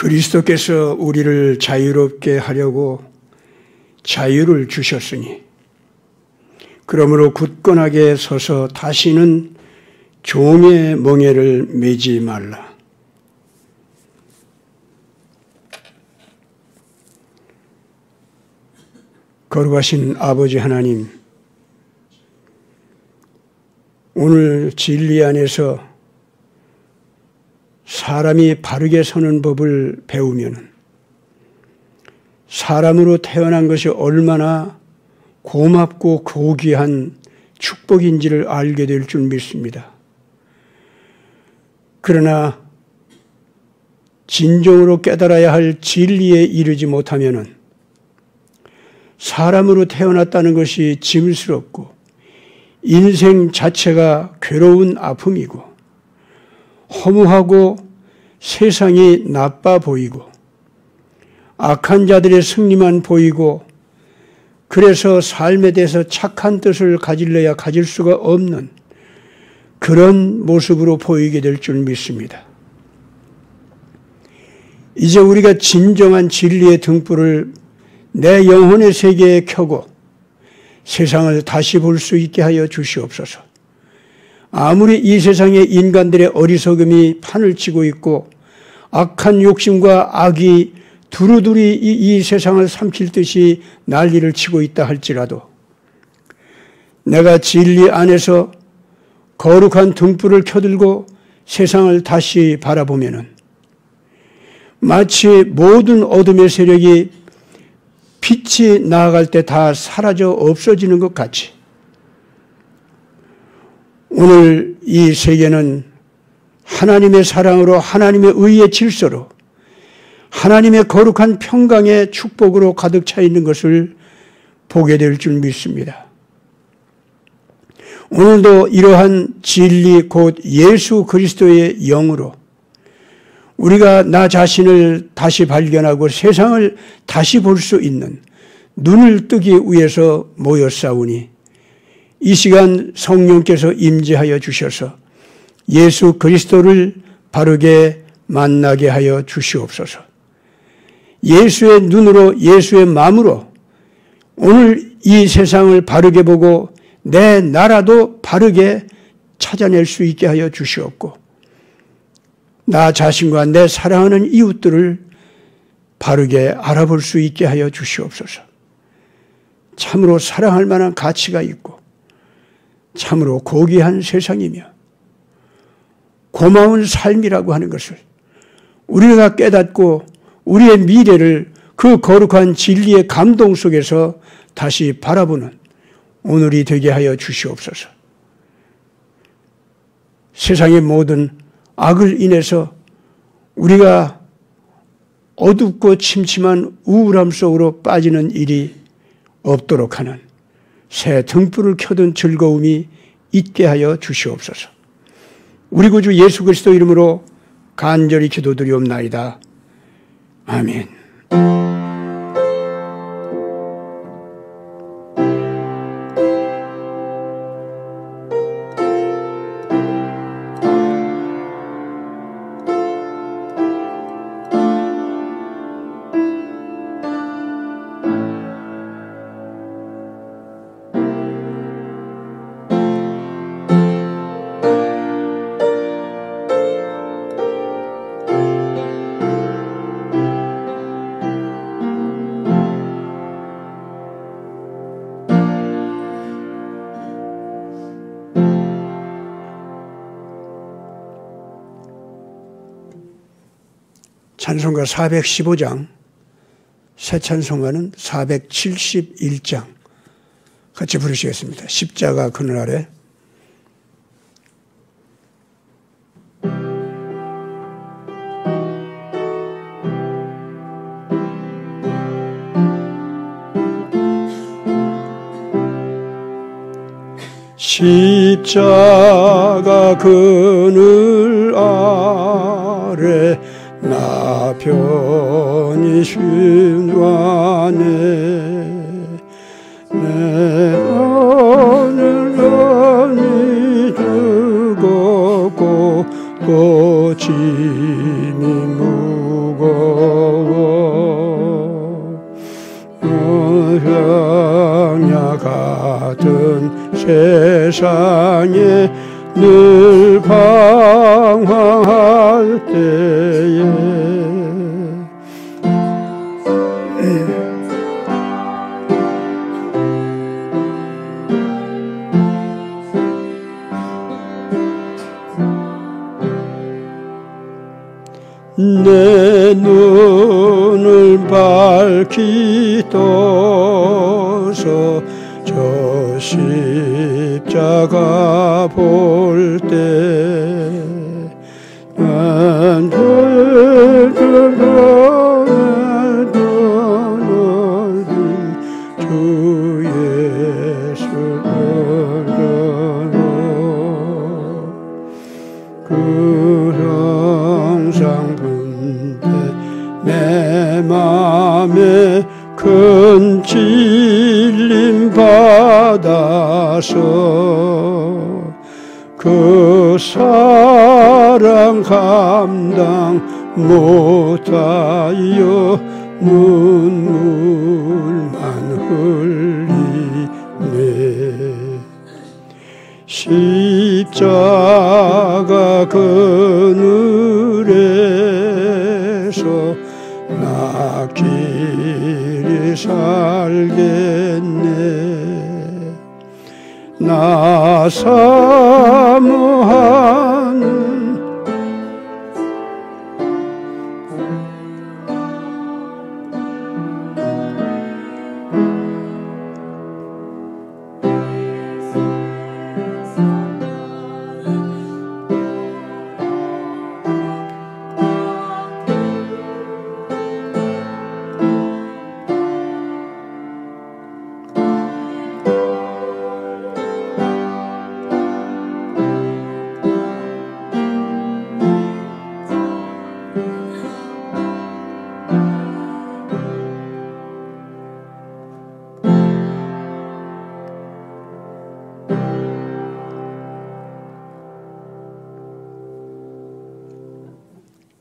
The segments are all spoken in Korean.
그리스도께서 우리를 자유롭게 하려고 자유를 주셨으니 그러므로 굳건하게 서서 다시는 종의 멍에를 매지 말라. 거룩하신 아버지 하나님, 오늘 진리 안에서 사람이 바르게 서는 법을 배우면 사람으로 태어난 것이 얼마나 고맙고 고귀한 축복인지를 알게 될 줄 믿습니다. 그러나 진정으로 깨달아야 할 진리에 이르지 못하면은 사람으로 태어났다는 것이 짐스럽고 인생 자체가 괴로운 아픔이고 허무하고 세상이 나빠 보이고 악한 자들의 승리만 보이고 그래서 삶에 대해서 착한 뜻을 가질래야 가질 수가 없는 그런 모습으로 보이게 될 줄 믿습니다. 이제 우리가 진정한 진리의 등불을 내 영혼의 세계에 켜고 세상을 다시 볼 수 있게 하여 주시옵소서. 아무리 이 세상에 인간들의 어리석음이 판을 치고 있고 악한 욕심과 악이 두루두리 이 세상을 삼킬 듯이 난리를 치고 있다 할지라도 내가 진리 안에서 거룩한 등불을 켜들고 세상을 다시 바라보면은 마치 모든 어둠의 세력이 빛이 나아갈 때 다 사라져 없어지는 것 같이 오늘 이 세계는 하나님의 사랑으로 하나님의 의의 질서로 하나님의 거룩한 평강의 축복으로 가득 차 있는 것을 보게 될 줄 믿습니다. 오늘도 이러한 진리 곧 예수 그리스도의 영으로 우리가 나 자신을 다시 발견하고 세상을 다시 볼 수 있는 눈을 뜨기 위해서 모였사오니 이 시간 성령께서 임재하여 주셔서 예수 그리스도를 바르게 만나게 하여 주시옵소서. 예수의 눈으로 예수의 마음으로 오늘 이 세상을 바르게 보고 내 나라도 바르게 찾아낼 수 있게 하여 주시옵고 나 자신과 내 사랑하는 이웃들을 바르게 알아볼 수 있게 하여 주시옵소서. 참으로 사랑할 만한 가치가 있고 참으로 고귀한 세상이며 고마운 삶이라고 하는 것을 우리가 깨닫고 우리의 미래를 그 거룩한 진리의 감동 속에서 다시 바라보는 오늘이 되게 하여 주시옵소서. 세상의 모든 악을 인해서 우리가 어둡고 침침한 우울함 속으로 빠지는 일이 없도록 하는 새 등불을 켜둔 즐거움이 있게 하여 주시옵소서. 우리 구주 예수 그리스도 이름으로 간절히 기도드리옵나이다. 아멘. 찬송가 415장, 새 찬송가는 471장 같이 부르시겠습니다. 십자가 그늘 아래. 십자가 그늘 아래 나 편히 쉼하네 내 마음을 편히 두고 또 짐이 무거워 같은 세상에 늘 방황할 때에 내 눈을 밝히 떠서 저 십자가 볼 때 난 주 예수를 그 항상 내 맘에 큰 찔림 받아서 그 사랑 감당 못하여 눈물만 흘리네. 십자가 그늘에서 나 길이 살겠네. 나 사모하는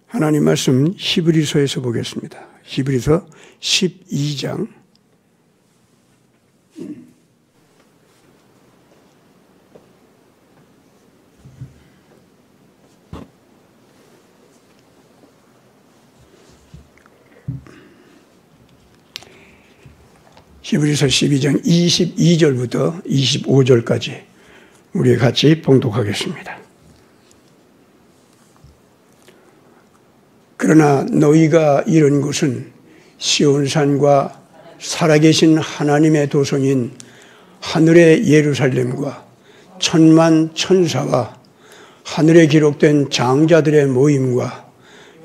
하나님 말씀 히브리서에서 보겠습니다. 히브리서 12장 22절부터 25절까지 우리 같이 봉독하겠습니다. 그러나 너희가 이런 것은 시온산과 살아계신 하나님의 도성인 하늘의 예루살렘과 천만 천사와 하늘에 기록된 장자들의 모임과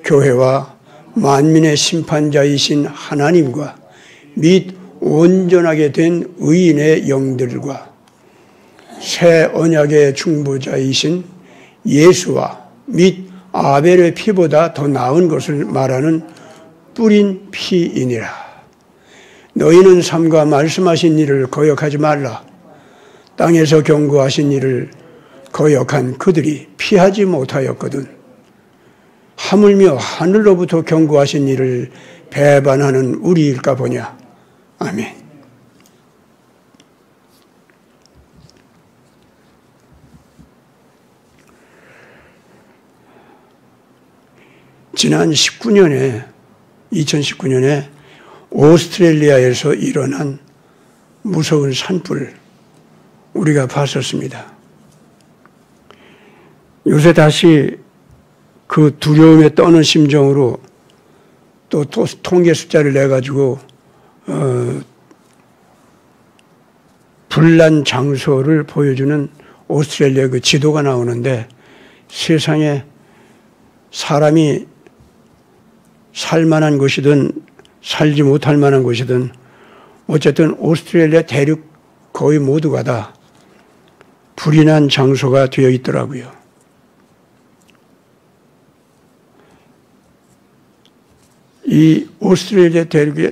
교회와 만민의 심판자이신 하나님과 및 온전하게 된 의인의 영들과 새 언약의 중보자이신 예수와 및 아벨의 피보다 더 나은 것을 말하는 뿌린 피이니라. 너희는 삼가 말씀하신 일을 거역하지 말라. 땅에서 경고하신 일을 거역한 그들이 피하지 못하였거든. 하물며 하늘로부터 경고하신 일을 배반하는 우리일까 보냐. 아멘. 지난 2019년에 오스트레일리아에서 일어난 무서운 산불 우리가 봤었습니다. 요새 다시 그 두려움에 떠는 심정으로 또 통계 숫자를 내가지고 불난 장소를 보여주는 오스트레일리아 그 지도가 나오는데 세상에 사람이 살만한 곳이든 살지 못할 만한 곳이든 어쨌든 오스트레일리아 대륙 거의 모두가 다 불이 난 장소가 되어 있더라고요. 이 오스트레일리아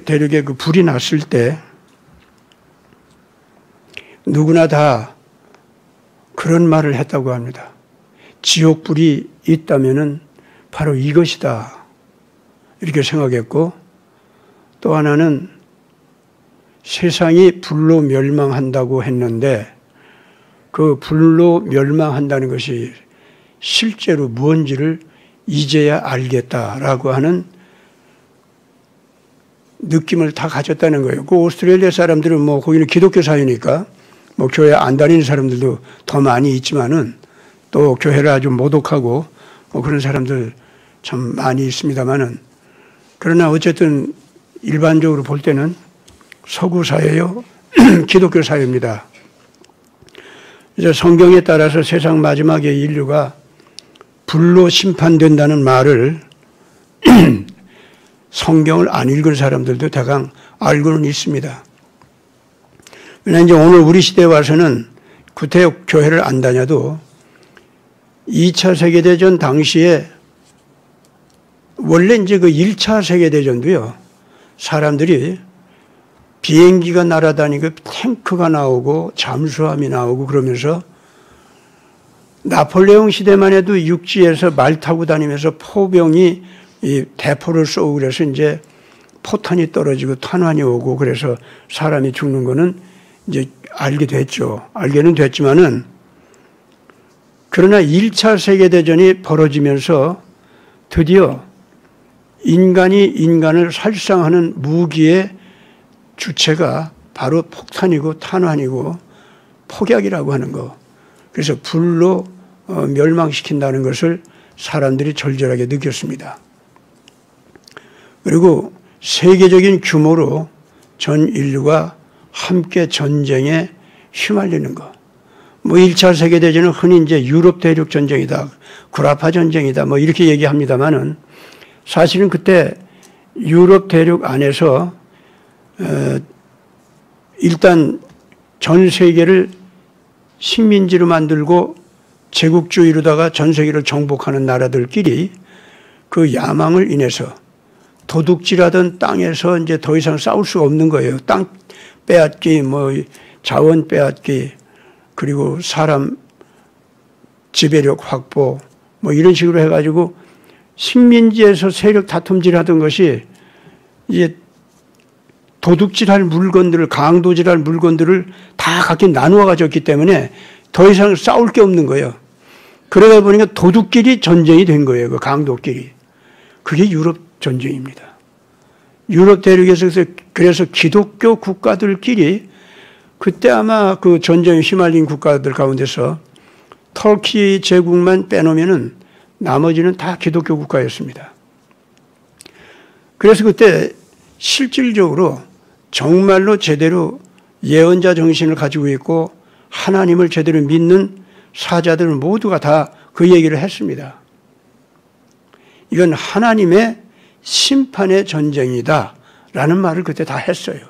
대륙에 그 불이 났을 때 누구나 다 그런 말을 했다고 합니다. 지옥불이 있다면은 바로 이것이다. 이렇게 생각했고 또 하나는 세상이 불로 멸망한다고 했는데 그 불로 멸망한다는 것이 실제로 무언지를 이제야 알겠다라고 하는 느낌을 다 가졌다는 거예요. 그 오스트레일리아 사람들은 뭐 거기는 기독교 사회니까 뭐 교회 안 다니는 사람들도 더 많이 있지만은 또 교회를 아주 모독하고 뭐 그런 사람들 참 많이 있습니다만은 그러나 어쨌든 일반적으로 볼 때는 서구 사회요 기독교 사회입니다. 이제 성경에 따라서 세상 마지막에 인류가 불로 심판된다는 말을 성경을 안 읽은 사람들도 대강 알고는 있습니다. 그러나 이제 오늘 우리 시대에 와서는 구태여 교회를 안 다녀도 2차 세계대전 당시에 원래 이제 그 1차 세계대전도요, 사람들이 비행기가 날아다니고 탱크가 나오고 잠수함이 나오고 그러면서 나폴레옹 시대만 해도 육지에서 말 타고 다니면서 포병이 이 대포를 쏘고 그래서 이제 포탄이 떨어지고 탄환이 오고 그래서 사람이 죽는 거는 이제 알게 됐죠. 알게는 됐지만은 그러나 1차 세계대전이 벌어지면서 드디어 인간이 인간을 살상하는 무기의 주체가 바로 폭탄이고 탄환이고 폭약이라고 하는 거. 그래서 불로 멸망시킨다는 것을 사람들이 절절하게 느꼈습니다. 그리고 세계적인 규모로 전 인류가 함께 전쟁에 휘말리는 것. 뭐 1차 세계대전은 흔히 이제 유럽 대륙 전쟁이다, 구라파 전쟁이다, 뭐 이렇게 얘기합니다만은 사실은 그때 유럽 대륙 안에서 일단 전 세계를 식민지로 만들고 제국주의로다가 전 세계를 정복하는 나라들끼리 그 야망을 인해서 도둑질하던 땅에서 이제 더 이상 싸울 수가 없는 거예요. 땅 빼앗기, 뭐 자원 빼앗기, 그리고 사람 지배력 확보, 뭐 이런 식으로 해가지고 식민지에서 세력 다툼질하던 것이 이제 도둑질할 물건들을, 강도질할 물건들을 다 각기 나누어 가졌기 때문에 더 이상 싸울 게 없는 거예요. 그러다 보니까 도둑끼리 전쟁이 된 거예요. 그 강도끼리. 그게 유럽 전쟁입니다. 유럽 대륙에서 그래서 기독교 국가들끼리 그때 아마 그 전쟁에 휘말린 국가들 가운데서 터키 제국만 빼놓으면은 나머지는 다 기독교 국가였습니다. 그래서 그때 실질적으로 정말로 제대로 예언자 정신을 가지고 있고 하나님을 제대로 믿는 사자들 모두가 다 그 얘기를 했습니다. 이건 하나님의 심판의 전쟁이다 라는 말을 그때 다 했어요.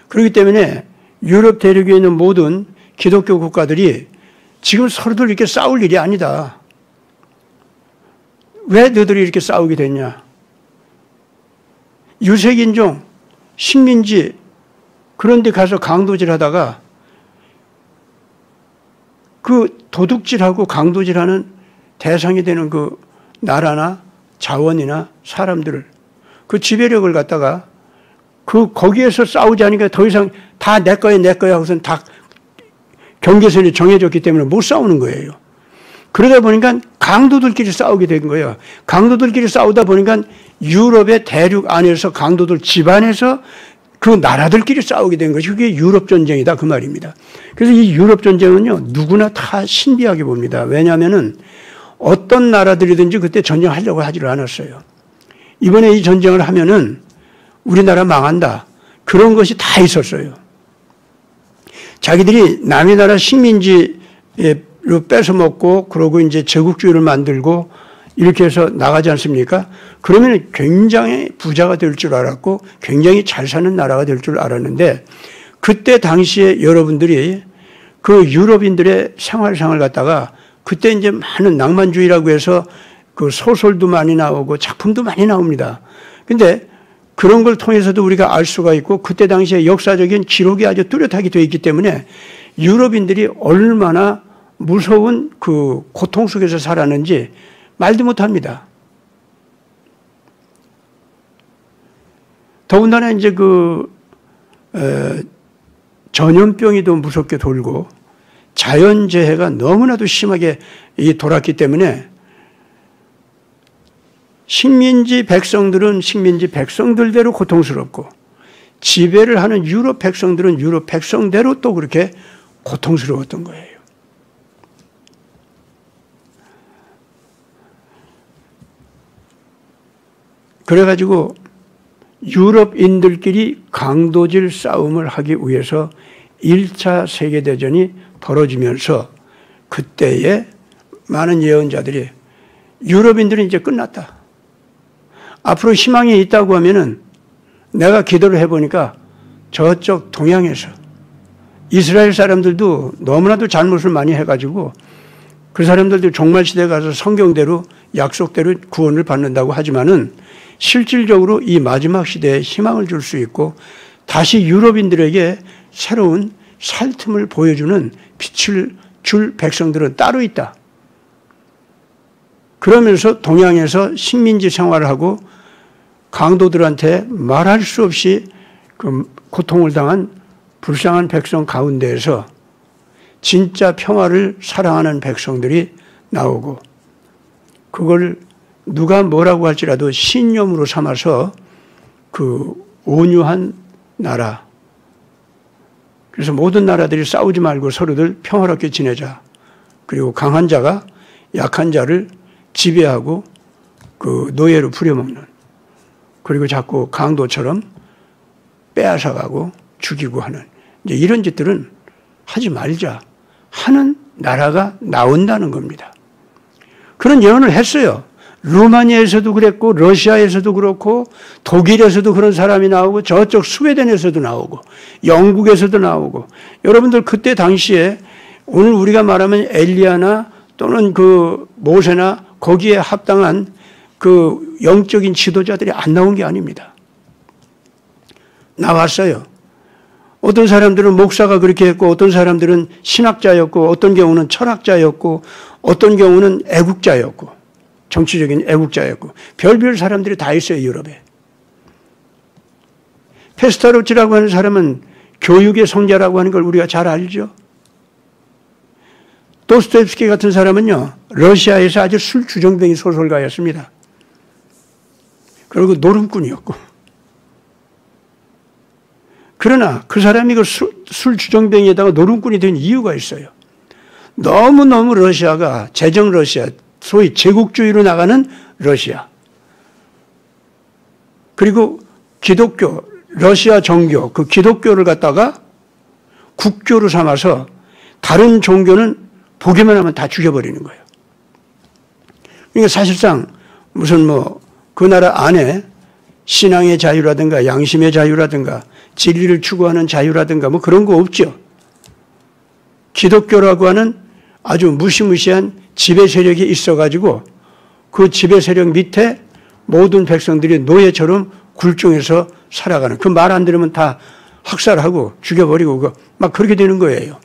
그렇기 때문에 유럽 대륙에 있는 모든 기독교 국가들이 지금 서로들 이렇게 싸울 일이 아니다. 왜 너희들이 이렇게 싸우게 됐냐? 유색인종, 식민지 그런 데 가서 강도질 하다가 그 도둑질하고 강도질하는 대상이 되는 그 나라나 자원이나 사람들을 그 지배력을 갖다가 거기에서 싸우지 않으니까 더 이상 다 내 거야 내 거야 하고선 다 경계선이 정해졌기 때문에 못 싸우는 거예요. 그러다 보니까 강도들끼리 싸우게 된 거예요. 강도들끼리 싸우다 보니까 유럽의 대륙 안에서 강도들 집안에서 그 나라들끼리 싸우게 된 것이 그게 유럽 전쟁이다 그 말입니다. 그래서 이 유럽 전쟁은요 누구나 다 신비하게 봅니다. 왜냐하면은 어떤 나라들이든지 그때 전쟁하려고 하지를 않았어요. 이번에 이 전쟁을 하면은 우리나라 망한다. 그런 것이 다 있었어요. 자기들이 남의 나라 식민지로 뺏어먹고 그러고 이제 제국주의를 만들고 이렇게 해서 나가지 않습니까? 그러면 굉장히 부자가 될 줄 알았고 굉장히 잘 사는 나라가 될 줄 알았는데 그때 당시에 여러분들이 그 유럽인들의 생활상을 갖다가 그때 이제 많은 낭만주의라고 해서 그 소설도 많이 나오고 작품도 많이 나옵니다. 근데 그런 걸 통해서도 우리가 알 수가 있고 그때 당시에 역사적인 기록이 아주 뚜렷하게 되어 있기 때문에 유럽인들이 얼마나 무서운 그 고통 속에서 살았는지 말도 못합니다. 더군다나 이제 그 전염병이 더 무섭게 돌고 자연재해가 너무나도 심하게 돌았기 때문에 식민지 백성들은 식민지 백성들대로 고통스럽고 지배를 하는 유럽 백성들은 유럽 백성대로 또 그렇게 고통스러웠던 거예요. 그래가지고 유럽인들끼리 강도질 싸움을 하기 위해서 1차 세계대전이 벌어지면서 그때에 많은 예언자들이 유럽인들은 이제 끝났다. 앞으로 희망이 있다고 하면은 내가 기도를 해보니까 저쪽 동양에서 이스라엘 사람들도 너무나도 잘못을 많이 해가지고 그 사람들도 종말시대에 가서 성경대로 약속대로 구원을 받는다고 하지만은 실질적으로 이 마지막 시대에 희망을 줄 수 있고 다시 유럽인들에게 새로운 살 틈을 보여주는 빛을 줄 백성들은 따로 있다. 그러면서 동양에서 식민지 생활을 하고 강도들한테 말할 수 없이 그 고통을 당한 불쌍한 백성 가운데에서 진짜 평화를 사랑하는 백성들이 나오고 그걸 누가 뭐라고 할지라도 신념으로 삼아서 그 온유한 나라, 그래서 모든 나라들이 싸우지 말고 서로들 평화롭게 지내자. 그리고 강한 자가 약한 자를 지배하고 그 노예로 부려먹는, 그리고 자꾸 강도처럼 빼앗아가고 죽이고 하는 이제 이런 짓들은 하지 말자 하는 나라가 나온다는 겁니다. 그런 예언을 했어요. 루마니아에서도 그랬고 러시아에서도 그렇고 독일에서도 그런 사람이 나오고 저쪽 스웨덴에서도 나오고 영국에서도 나오고 여러분들 그때 당시에 오늘 우리가 말하면 엘리야나 또는 그 모세나 거기에 합당한 그 영적인 지도자들이 안 나온 게 아닙니다. 나왔어요. 어떤 사람들은 목사가 그렇게 했고 어떤 사람들은 신학자였고 어떤 경우는 철학자였고 어떤 경우는 애국자였고 정치적인 애국자였고 별별 사람들이 다 있어요. 유럽에. 페스타로치라고 하는 사람은 교육의 성자라고 하는 걸 우리가 잘 알죠. 도스토옙스키 같은 사람은요. 러시아에서 아주 술주정뱅이 소설가였습니다. 그리고 노름꾼이었고. 그러나 그 사람이 그 술주정뱅이에다가 노름꾼이 된 이유가 있어요. 너무너무 러시아가 제정 러시아, 소위 제국주의로 나가는 러시아. 그리고 기독교, 러시아 정교, 그 기독교를 갖다가 국교로 삼아서 다른 종교는 보기만 하면 다 죽여버리는 거예요. 그러니까 사실상 무슨 그 나라 안에 신앙의 자유라든가 양심의 자유라든가 진리를 추구하는 자유라든가 그런 거 없죠. 기독교라고 하는 아주 무시무시한 지배 세력이 있어가지고 그 지배 세력 밑에 모든 백성들이 노예처럼 굴종해서 살아가는, 그 말 안 들으면 다 학살하고 죽여버리고 막 그렇게 되는 거예요.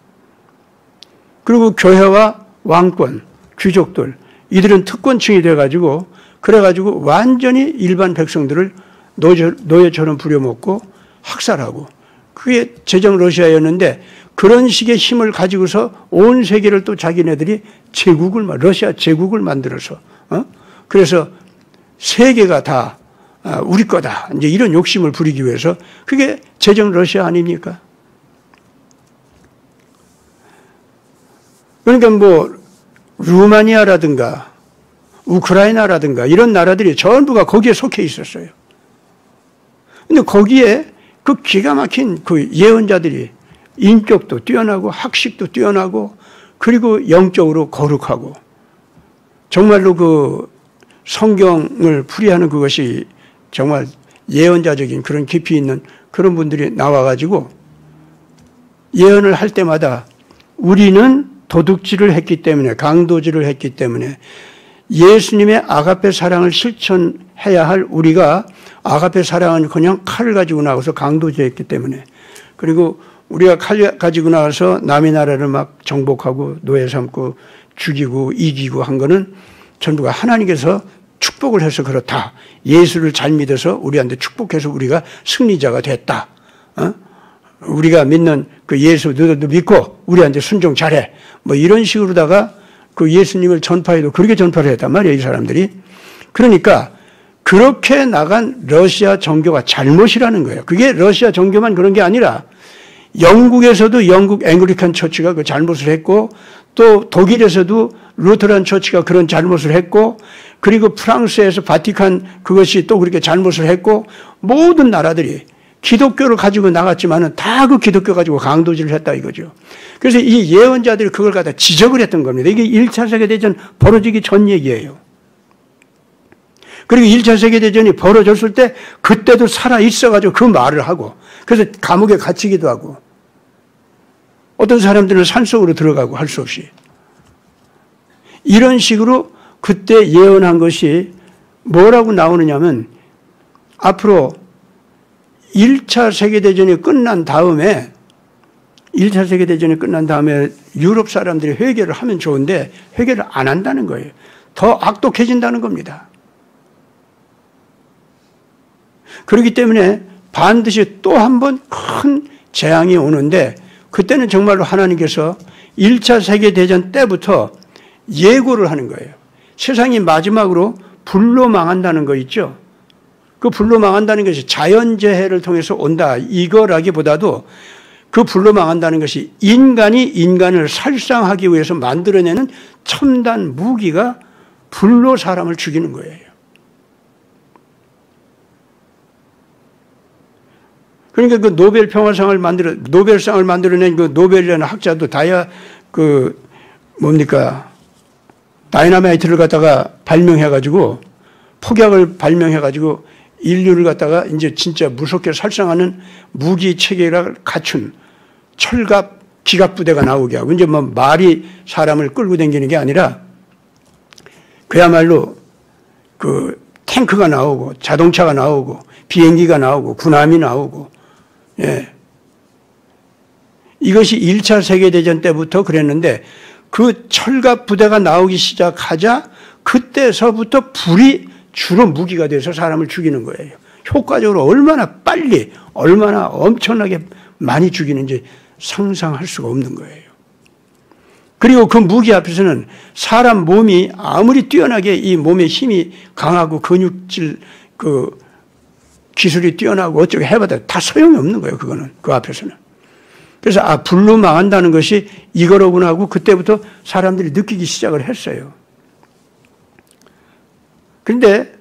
그리고 교회와 왕권, 귀족들, 이들은 특권층이 돼가지고 그래가지고 완전히 일반 백성들을 노예처럼 부려먹고 학살하고, 그게 제정 러시아였는데 그런 식의 힘을 가지고서 온 세계를 또 자기네들이 러시아 제국을 만들어서, 그래서 세계가 다 우리 거다. 이제 이런 욕심을 부리기 위해서, 그게 제정 러시아 아닙니까? 그러니까 루마니아라든가 우크라이나라든가 이런 나라들이 전부가 거기에 속해 있었어요. 근데 거기에 그 기가 막힌 그 예언자들이 인격도 뛰어나고 학식도 뛰어나고 그리고 영적으로 거룩하고 정말로 그 성경을 풀이하는 그것이 정말 예언자적인 그런 깊이 있는 그런 분들이 나와가지고 예언을 할 때마다 우리는 도둑질을 했기 때문에, 강도질을 했기 때문에 예수님의 아가페 사랑을 실천해야 할 우리가 아가페 사랑은 그냥 칼을 가지고 나가서 강도질했기 때문에, 그리고 우리가 칼 가지고 나와서 남의 나라를 막 정복하고 노예 삼고 죽이고 이기고 한 거는 전부가 하나님께서 축복을 해서 그렇다. 예수를 잘 믿어서 우리한테 축복해서 우리가 승리자가 됐다. 우리가 믿는 그 예수 너도 믿고 우리한테 순종 잘해. 뭐 이런 식으로다가 그 예수님을 전파해도 그렇게 전파를 했단 말이에요, 이 사람들이. 그러니까 그렇게 나간 러시아 종교가 잘못이라는 거예요. 그게 러시아 종교만 그런 게 아니라 영국에서도 영국 앵글리칸 처치가 그 잘못을 했고 또 독일에서도 루터란 처치가 그런 잘못을 했고 그리고 프랑스에서 바티칸 그것이 또 그렇게 잘못을 했고 모든 나라들이 기독교를 가지고 나갔지만은 다 그 기독교 가지고 강도질을 했다 이거죠. 그래서 이 예언자들이 그걸 갖다 지적을 했던 겁니다. 이게 1차 세계대전 벌어지기 전 얘기예요. 그리고 1차 세계대전이 벌어졌을 때 그때도 살아있어가지고 그 말을 하고 그래서 감옥에 갇히기도 하고 어떤 사람들은 산속으로 들어가고 할 수 없이 이런 식으로 그때 예언한 것이 뭐라고 나오느냐면 앞으로 1차 세계대전이 끝난 다음에 1차 세계대전이 끝난 다음에 유럽 사람들이 회개를 하면 좋은데 회개를 안 한다는 거예요. 더 악독해진다는 겁니다. 그렇기 때문에 반드시 또 한 번 큰 재앙이 오는데 그때는 정말로 하나님께서 1차 세계대전 때부터 예고를 하는 거예요. 세상이 마지막으로 불로 망한다는 거 있죠. 그 불로 망한다는 것이 자연재해를 통해서 온다 이거라기보다도 그 불로 망한다는 것이 인간이 인간을 살상하기 위해서 만들어내는 첨단 무기가 불로 사람을 죽이는 거예요. 그러니까 그 노벨 평화상을 노벨상을 만들어낸 그 노벨이라는 학자도 다이너마이트를 갖다가 발명해가지고 폭약을 발명해가지고 인류를 갖다가 이제 진짜 무섭게 살상하는 무기 체계를 갖춘 철갑 기갑부대가 나오게 하고 이제 뭐 말이 사람을 끌고 다니는 게 아니라 그야말로 그 탱크가 나오고 자동차가 나오고 비행기가 나오고 군함이 나오고 예. 이것이 1차 세계대전 때부터 그랬는데 그 철갑 부대가 나오기 시작하자 그때서부터 불이 주로 무기가 돼서 사람을 죽이는 거예요. 효과적으로 얼마나 빨리 얼마나 엄청나게 많이 죽이는지 상상할 수가 없는 거예요. 그리고 그 무기 앞에서는 사람 몸이 아무리 뛰어나게 이 몸의 힘이 강하고 근육질 그 기술이 뛰어나고 어쩌고 해봐도 다 소용이 없는 거예요. 그거는 그 앞에서는. 그래서 불로 망한다는 것이 이거로구나 하고 그때부터 사람들이 느끼기 시작을 했어요. 그런데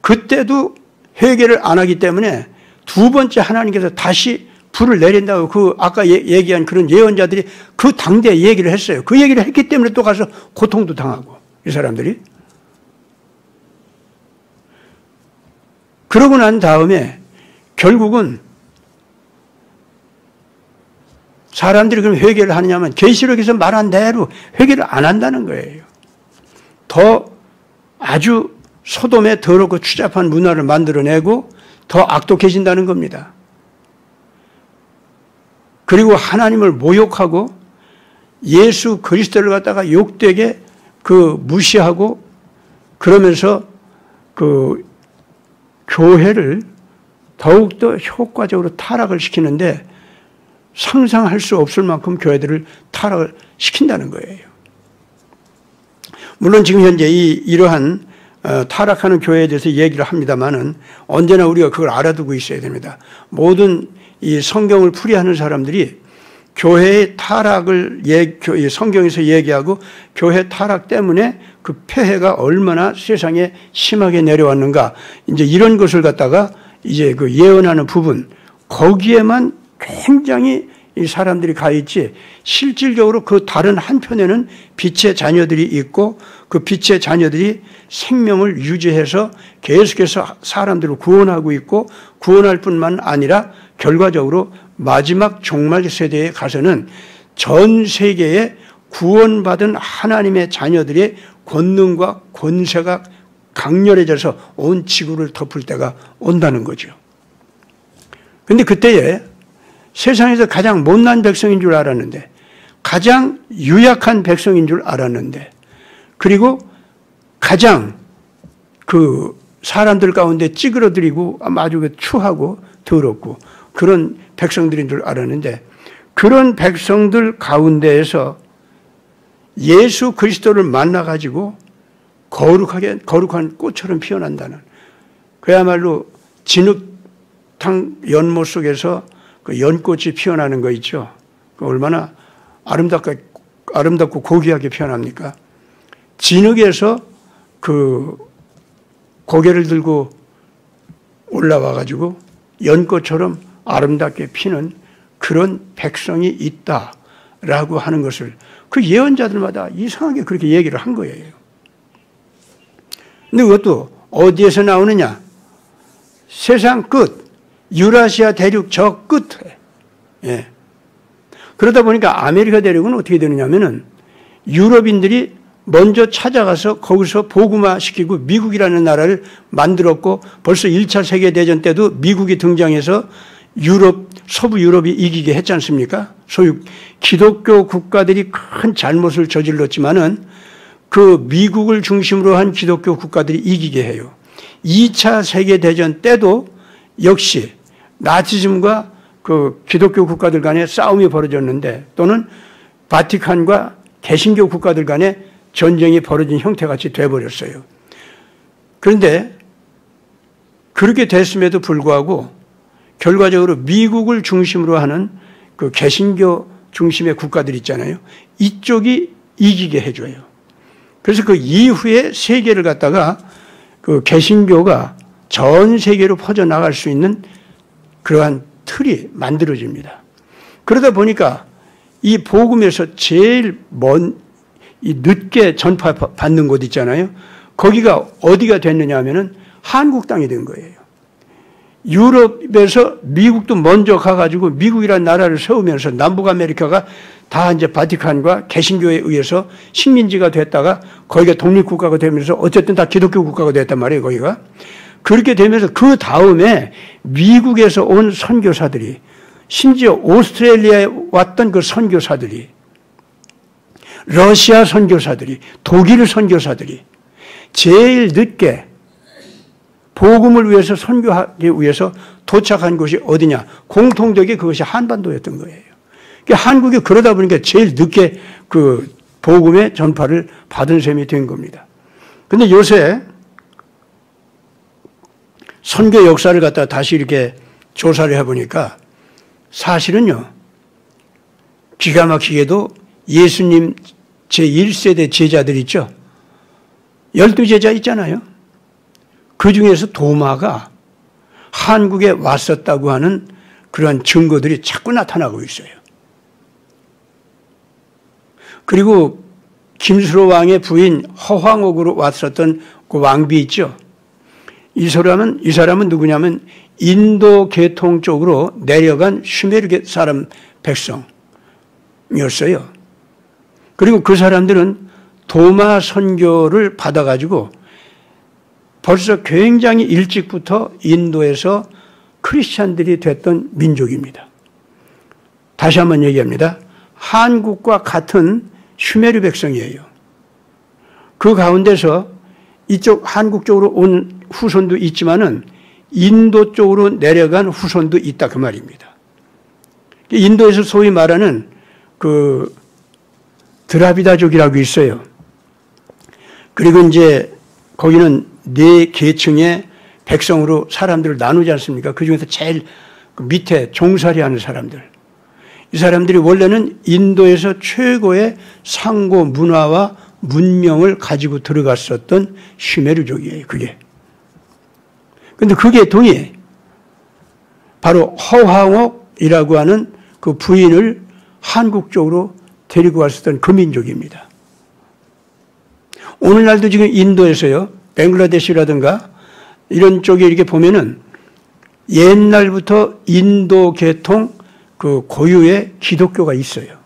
그때도 회개를 안 하기 때문에 두 번째 하나님께서 다시 불을 내린다고 그 아까 얘기한 그런 예언자들이 그 당대에 얘기를 했어요. 그 얘기를 했기 때문에 또 가서 고통도 당하고 이 사람들이. 그러고 난 다음에 결국은 사람들이 그럼 회개를 하느냐면 계시록에서 말한 대로 회개를 안 한다는 거예요. 더 아주 소돔의 더럽고 추잡한 문화를 만들어내고 더 악독해진다는 겁니다. 그리고 하나님을 모욕하고 예수 그리스도를 갖다가 욕되게 무시하고 그러면서 교회를 더욱더 효과적으로 타락을 시키는데 상상할 수 없을 만큼 교회들을 타락을 시킨다는 거예요. 물론 지금 현재 이러한 타락하는 교회에 대해서 얘기를 합니다만은 언제나 우리가 그걸 알아두고 있어야 됩니다. 모든 이 성경을 풀이하는 사람들이 교회의 타락을 성경에서 얘기하고 교회 타락 때문에 그 폐해가 얼마나 세상에 심하게 내려왔는가 이제 이런 것을 갖다가 이제 그 예언하는 부분 거기에만 굉장히 이 사람들이 가 있지 실질적으로 그 다른 한편에는 빛의 자녀들이 있고 그 빛의 자녀들이 생명을 유지해서 계속해서 사람들을 구원하고 있고 구원할 뿐만 아니라 결과적으로 마지막 종말 세대에 가서는 전 세계에 구원받은 하나님의 자녀들의 권능과 권세가 강렬해져서 온 지구를 덮을 때가 온다는 거죠. 그런데 그때에 세상에서 가장 못난 백성인 줄 알았는데 가장 유약한 백성인 줄 알았는데 그리고 가장 그 사람들 가운데 찌그러들이고 아주 추하고 더럽고 그런 백성들인 줄 알았는데 그런 백성들 가운데에서 예수 그리스도를 만나가지고 거룩한 꽃처럼 피어난다는 그야말로 진흙탕 연못 속에서 그 연꽃이 피어나는 거 있죠. 그 얼마나 아름답고 고귀하게 피어납니까? 진흙에서 그 고개를 들고 올라와가지고 연꽃처럼 아름답게 피는 그런 백성이 있다라고 하는 것을 그 예언자들마다 이상하게 그렇게 얘기를 한 거예요. 근데 그것도 어디에서 나오느냐? 세상 끝, 유라시아 대륙 저 끝에. 예. 그러다 보니까 아메리카 대륙은 어떻게 되느냐면은 유럽인들이 먼저 찾아가서 거기서 복음화시키고 미국이라는 나라를 만들었고 벌써 1차 세계대전 때도 미국이 등장해서 서부 유럽이 이기게 했지 않습니까? 소위 기독교 국가들이 큰 잘못을 저질렀지만은 그 미국을 중심으로 한 기독교 국가들이 이기게 해요. 2차 세계대전 때도 역시 나치즘과 그 기독교 국가들 간에 싸움이 벌어졌는데 또는 바티칸과 개신교 국가들 간에 전쟁이 벌어진 형태같이 돼버렸어요. 그런데 그렇게 됐음에도 불구하고 결과적으로 미국을 중심으로 하는 그 개신교 중심의 국가들 있잖아요. 이쪽이 이기게 해줘요. 그래서 그 이후에 세계를 갖다가 그 개신교가 전 세계로 퍼져나갈 수 있는 그러한 틀이 만들어집니다. 그러다 보니까 이 복음에서 제일 늦게 전파받는 곳 있잖아요. 거기가 어디가 됐느냐 하면은 한국 땅이 된 거예요. 유럽에서 미국도 먼저 가가지고 미국이라는 나라를 세우면서 남북 아메리카가 다 이제 바티칸과 개신교에 의해서 식민지가 됐다가 거기가 독립국가가 되면서 어쨌든 다 기독교 국가가 됐단 말이에요, 거기가. 그렇게 되면서 그 다음에 미국에서 온 선교사들이 심지어 오스트레일리아에 왔던 그 선교사들이 러시아 선교사들이 독일 선교사들이 제일 늦게 복음을 위해서 선교하기 위해서 도착한 곳이 어디냐? 공통적인 그것이 한반도였던 거예요. 그러니까 한국이 그러다 보니까 제일 늦게 그 복음의 전파를 받은 셈이 된 겁니다. 그런데 요새 선교 역사를 갖다 다시 이렇게 조사를 해보니까 사실은요, 기가 막히게도 예수님 제1세대 제자들 있죠? 12제자 있잖아요. 그 중에서 도마가 한국에 왔었다고 하는 그러한 증거들이 자꾸 나타나고 있어요. 그리고 김수로 왕의 부인 허황옥으로 왔었던 그 왕비 있죠. 이 사람은 누구냐면 인도 계통 쪽으로 내려간 슈메르 사람 백성이었어요. 그리고 그 사람들은 도마 선교를 받아가지고 벌써 굉장히 일찍부터 인도에서 크리스찬들이 됐던 민족입니다. 다시 한번 얘기합니다. 한국과 같은 슈메르 백성이에요. 그 가운데서 이쪽 한국 쪽으로 온 후손도 있지만은 인도 쪽으로 내려간 후손도 있다 그 말입니다. 인도에서 소위 말하는 그 드라비다족이라고 있어요. 그리고 이제 거기는 네 계층의 백성으로 사람들을 나누지 않습니까? 그 중에서 제일 밑에 종살이 하는 사람들. 이 사람들이 원래는 인도에서 최고의 상고 문화와 문명을 가지고 들어갔었던 슈메르족이에요, 그게. 근데 그 계통이 바로 허황옥이라고 하는 그 부인을 한국 쪽으로 데리고 왔었던 그 민족입니다. 오늘날도 지금 인도에서요, 벵글라데시라든가 이런 쪽에 이렇게 보면은 옛날부터 인도 계통 그 고유의 기독교가 있어요.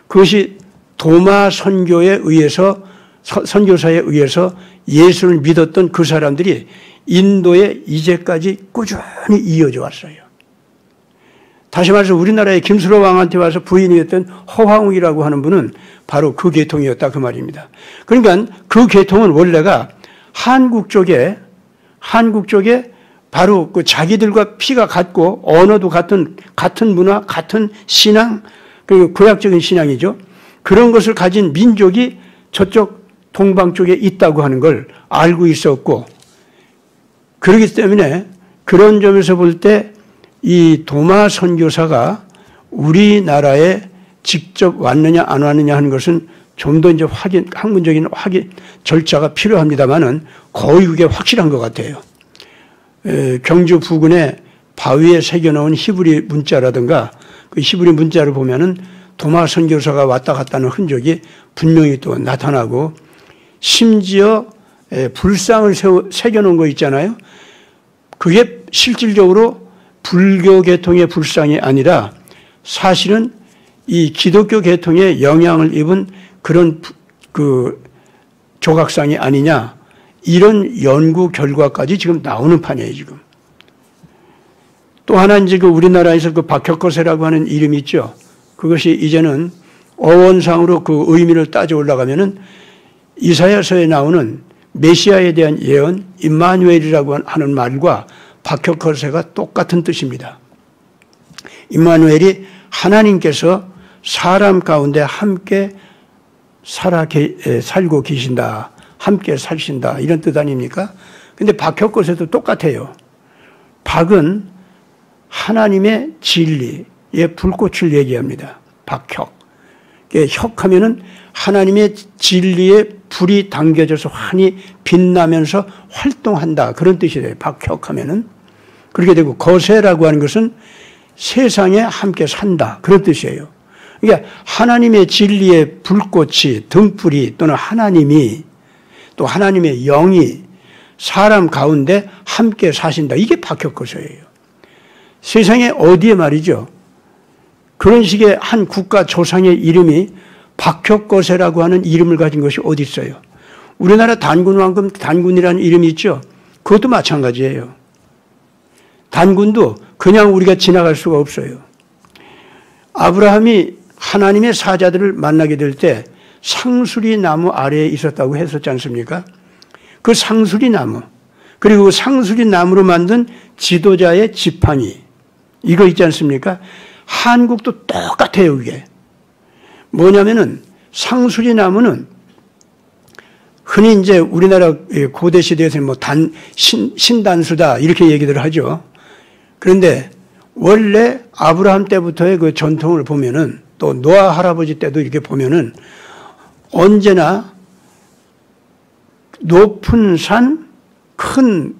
그것이 도마 선교에 의해서, 선교사에 의해서 예수를 믿었던 그 사람들이 인도에 이제까지 꾸준히 이어져 왔어요. 다시 말해서 우리나라의 김수로 왕한테 와서 부인이었던 허황욱이라고 하는 분은 바로 그 계통이었다 그 말입니다. 그러니까 그 계통은 원래가 한국 쪽에 바로 그 자기들과 피가 같고 언어도 같은 문화, 같은 신앙, 그리고 구약적인 신앙이죠. 그런 것을 가진 민족이 저쪽 동방 쪽에 있다고 하는 걸 알고 있었고, 그렇기 때문에 그런 점에서 볼 때 이 도마 선교사가 우리나라에 직접 왔느냐 안 왔느냐 하는 것은 좀 더 이제 학문적인 확인 절차가 필요합니다만은 거의 그게 확실한 것 같아요. 경주 부근에 바위에 새겨놓은 히브리 문자라든가 그 히브리 문자를 보면은 도마 선교사가 왔다 갔다 하는 흔적이 분명히 또 나타나고, 심지어 불상을 새겨놓은 거 있잖아요. 그게 실질적으로 불교 계통의 불상이 아니라 사실은 이 기독교 계통에 영향을 입은 그런 그 조각상이 아니냐, 이런 연구 결과까지 지금 나오는 판이에요, 지금. 또 하나 이제 그 우리나라에서 그 박혁거세라고 하는 이름이 있죠. 그것이 이제는 어원상으로 그 의미를 따져 올라가면은 이사야서에 나오는 메시아에 대한 예언, 임마누엘이라고 하는 말과 박혁거세가 똑같은 뜻입니다. 임마누엘이 하나님께서 사람 가운데 함께 살고 계신다, 함께 사신다, 이런 뜻 아닙니까? 근데 박혁거세도 똑같아요. 박은 하나님의 진리의 불꽃을 얘기합니다. 박혁. 혁하면은 하나님의 진리의 불이 당겨져서 환히 빛나면서 활동한다, 그런 뜻이 돼요. 박혁하면은. 그렇게 되고, 거세라고 하는 것은 세상에 함께 산다, 그런 뜻이에요. 그러니까 하나님의 진리의 불꽃이, 등불이, 또는 하나님이, 또 하나님의 영이 사람 가운데 함께 사신다, 이게 박혁거세예요. 세상에 어디에 말이죠, 그런 식의 한 국가 조상의 이름이 박혁거세라고 하는 이름을 가진 것이 어디 있어요? 우리나라 단군왕금 단군이라는 이름이 있죠. 그것도 마찬가지예요. 단군도 그냥 우리가 지나갈 수가 없어요. 아브라함이 하나님의 사자들을 만나게 될 때 상수리 나무 아래에 있었다고 했었지 않습니까? 그 상수리 나무, 그리고 그 상수리 나무로 만든 지도자의 지팡이, 이거 있지 않습니까? 한국도 똑같아요, 그게. 뭐냐면은 상수리 나무는 흔히 이제 우리나라 고대 시대에서는 뭐 신단수다, 이렇게 얘기들 하죠. 그런데 원래 아브라함 때부터의 그 전통을 보면은, 또 노아 할아버지 때도 이렇게 보면은 언제나 높은 산, 큰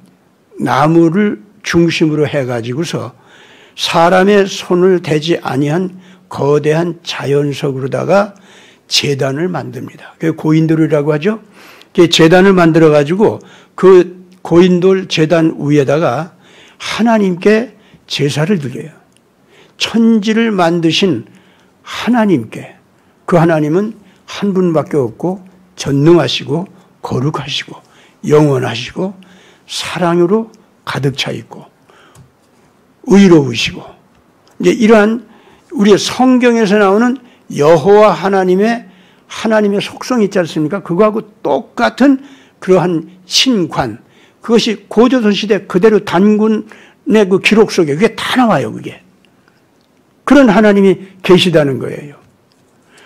나무를 중심으로 해가지고서 사람의 손을 대지 아니한 거대한 자연석으로다가 제단을 만듭니다. 그게 고인돌이라고 하죠. 제단을 만들어가지고 그 고인돌 제단 위에다가 하나님께 제사를 드려요. 천지를 만드신 하나님께. 그 하나님은 한 분밖에 없고 전능하시고 거룩하시고 영원하시고 사랑으로 가득 차 있고 의로우시고, 이제 이러한 우리의 성경에서 나오는 여호와 하나님의 속성이 있지 않습니까? 그거하고 똑같은 그러한 신관, 그것이 고조선 시대 그대로 단군의 그 기록 속에 그게 다 나와요, 그게. 그런 하나님이 계시다는 거예요.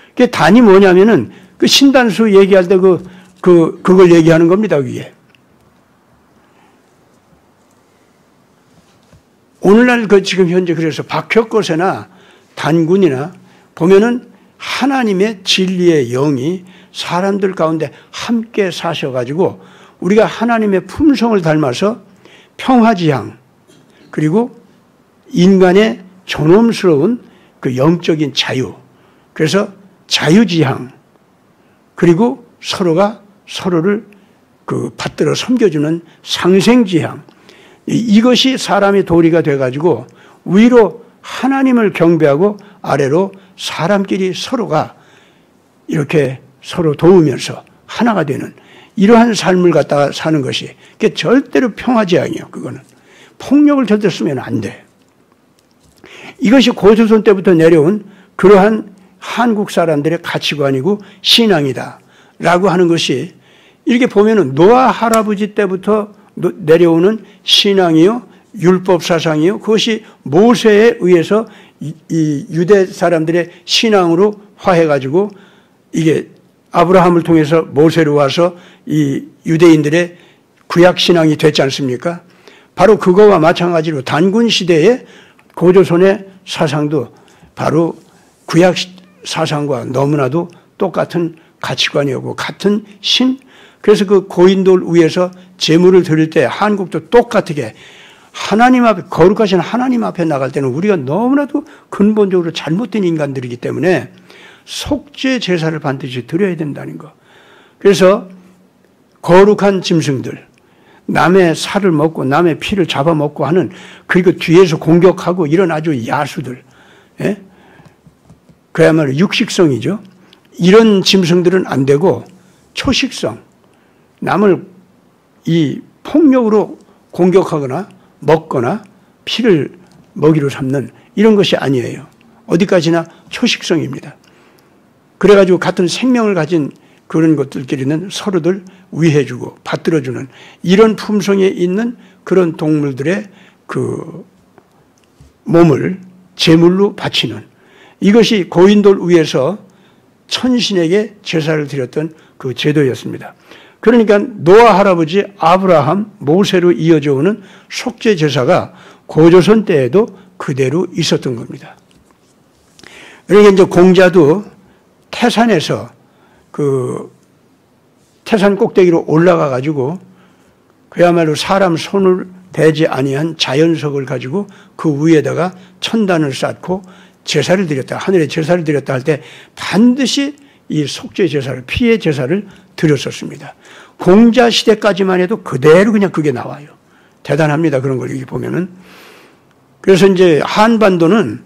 그게 단이 뭐냐면은 그 신단수 얘기할 때 그걸 얘기하는 겁니다, 그게. 오늘날 지금 현재 그래서 박혁거세나 단군이나 보면은 하나님의 진리의 영이 사람들 가운데 함께 사셔가지고 우리가 하나님의 품성을 닮아서 평화지향, 그리고 인간의 존엄스러운 그 영적인 자유, 그래서 자유지향, 그리고 서로가 서로를 받들어 섬겨주는 상생지향, 이것이 사람의 도리가 돼가지고 위로 하나님을 경배하고 아래로 사람끼리 서로가 이렇게 서로 도우면서 하나가 되는 이러한 삶을 갖다가 사는 것이, 그게 절대로 평화지향이에요. 그거는 폭력을 절대 쓰면 안 돼. 이것이 고조선 때부터 내려온 그러한 한국 사람들의 가치관이고 신앙이다 라고 하는 것이, 이렇게 보면은 노아 할아버지 때부터 내려오는 신앙이요, 율법 사상이요. 그것이 모세에 의해서 이 유대 사람들의 신앙으로 화해가지고 이게 아브라함을 통해서 모세로 와서 이 유대인들의 구약 신앙이 됐지 않습니까? 바로 그거와 마찬가지로 단군 시대의 고조선의 사상도 바로 구약 사상과 너무나도 똑같은 가치관이었고 같은 신. 그래서 그 고인돌 위에서 제물을 드릴 때 한국도 똑같게 하나님 앞에, 거룩하신 하나님 앞에 나갈 때는 우리가 너무나도 근본적으로 잘못된 인간들이기 때문에 속죄 제사를 반드시 드려야 된다는 거. 그래서 거룩한 짐승들, 남의 살을 먹고 남의 피를 잡아먹고 하는, 그리고 뒤에서 공격하고 이런 아주 야수들, 예? 그야말로 육식성이죠. 이런 짐승들은 안 되고 초식성, 남을 이 폭력으로 공격하거나 먹거나 피를 먹이로 삼는 이런 것이 아니에요. 어디까지나 초식성입니다. 그래가지고 같은 생명을 가진 그런 것들끼리는 서로들 위해주고 받들어주는 이런 품성에 있는 그런 동물들의 그 몸을 제물로 바치는, 이것이 고인돌 위에서 천신에게 제사를 드렸던 그 제도였습니다. 그러니까 노아 할아버지 아브라함, 모세로 이어져 오는 속죄 제사가 고조선 때에도 그대로 있었던 겁니다. 그러니까 이제 공자도 태산에서 그 태산 꼭대기로 올라가 가지고 그야말로 사람 손을 대지 아니한 자연석을 가지고 그 위에다가 천단을 쌓고 제사를 드렸다, 하늘에 제사를 드렸다 할 때 반드시 이 속죄 제사를, 피의 제사를 드렸었습니다. 공자 시대까지만 해도 그대로 그냥 그게 나와요. 대단합니다. 그런 걸 여기 보면은. 그래서 이제 한반도는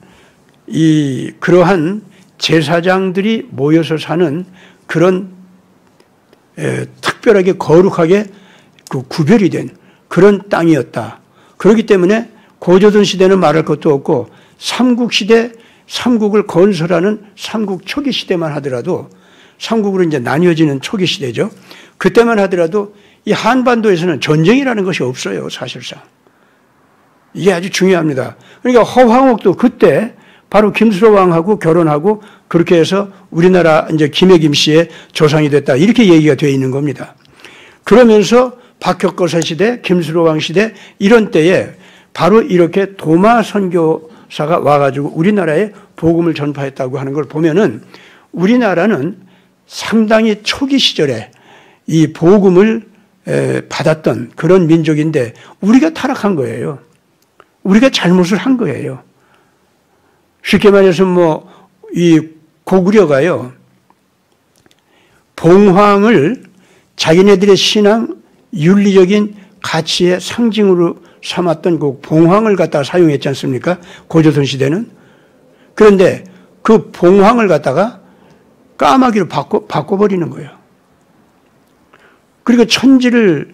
이 그러한 제사장들이 모여서 사는 그런 특별하게 거룩하게 그 구별이 된 그런 땅이었다. 그렇기 때문에 고조선 시대는 말할 것도 없고 삼국시대, 삼국을 건설하는 삼국 초기 시대만 하더라도, 삼국으로 이제 나뉘어지는 초기 시대죠. 그때만 하더라도 이 한반도에서는 전쟁이라는 것이 없어요, 사실상. 이게 아주 중요합니다. 그러니까 허황옥도 그때 바로 김수로 왕하고 결혼하고 그렇게 해서 우리나라 이제 김해김 씨의 조상이 됐다, 이렇게 얘기가 되어 있는 겁니다. 그러면서 박혁거사 시대, 김수로 왕 시대 이런 때에 바로 이렇게 도마 선교사가 와가지고 우리나라에 복음을 전파했다고 하는 걸 보면은 우리나라는 상당히 초기 시절에 이 복음을 받았던 그런 민족인데 우리가 타락한 거예요. 우리가 잘못을 한 거예요. 쉽게 말해서 이 고구려가요, 봉황을 자기네들의 신앙 윤리적인 가치의 상징으로 삼았던 그 봉황을 갖다가 사용했지 않습니까? 고조선 시대는. 그런데 그 봉황을 갖다가 까마귀로 바꿔버리는 거예요. 그리고 천지를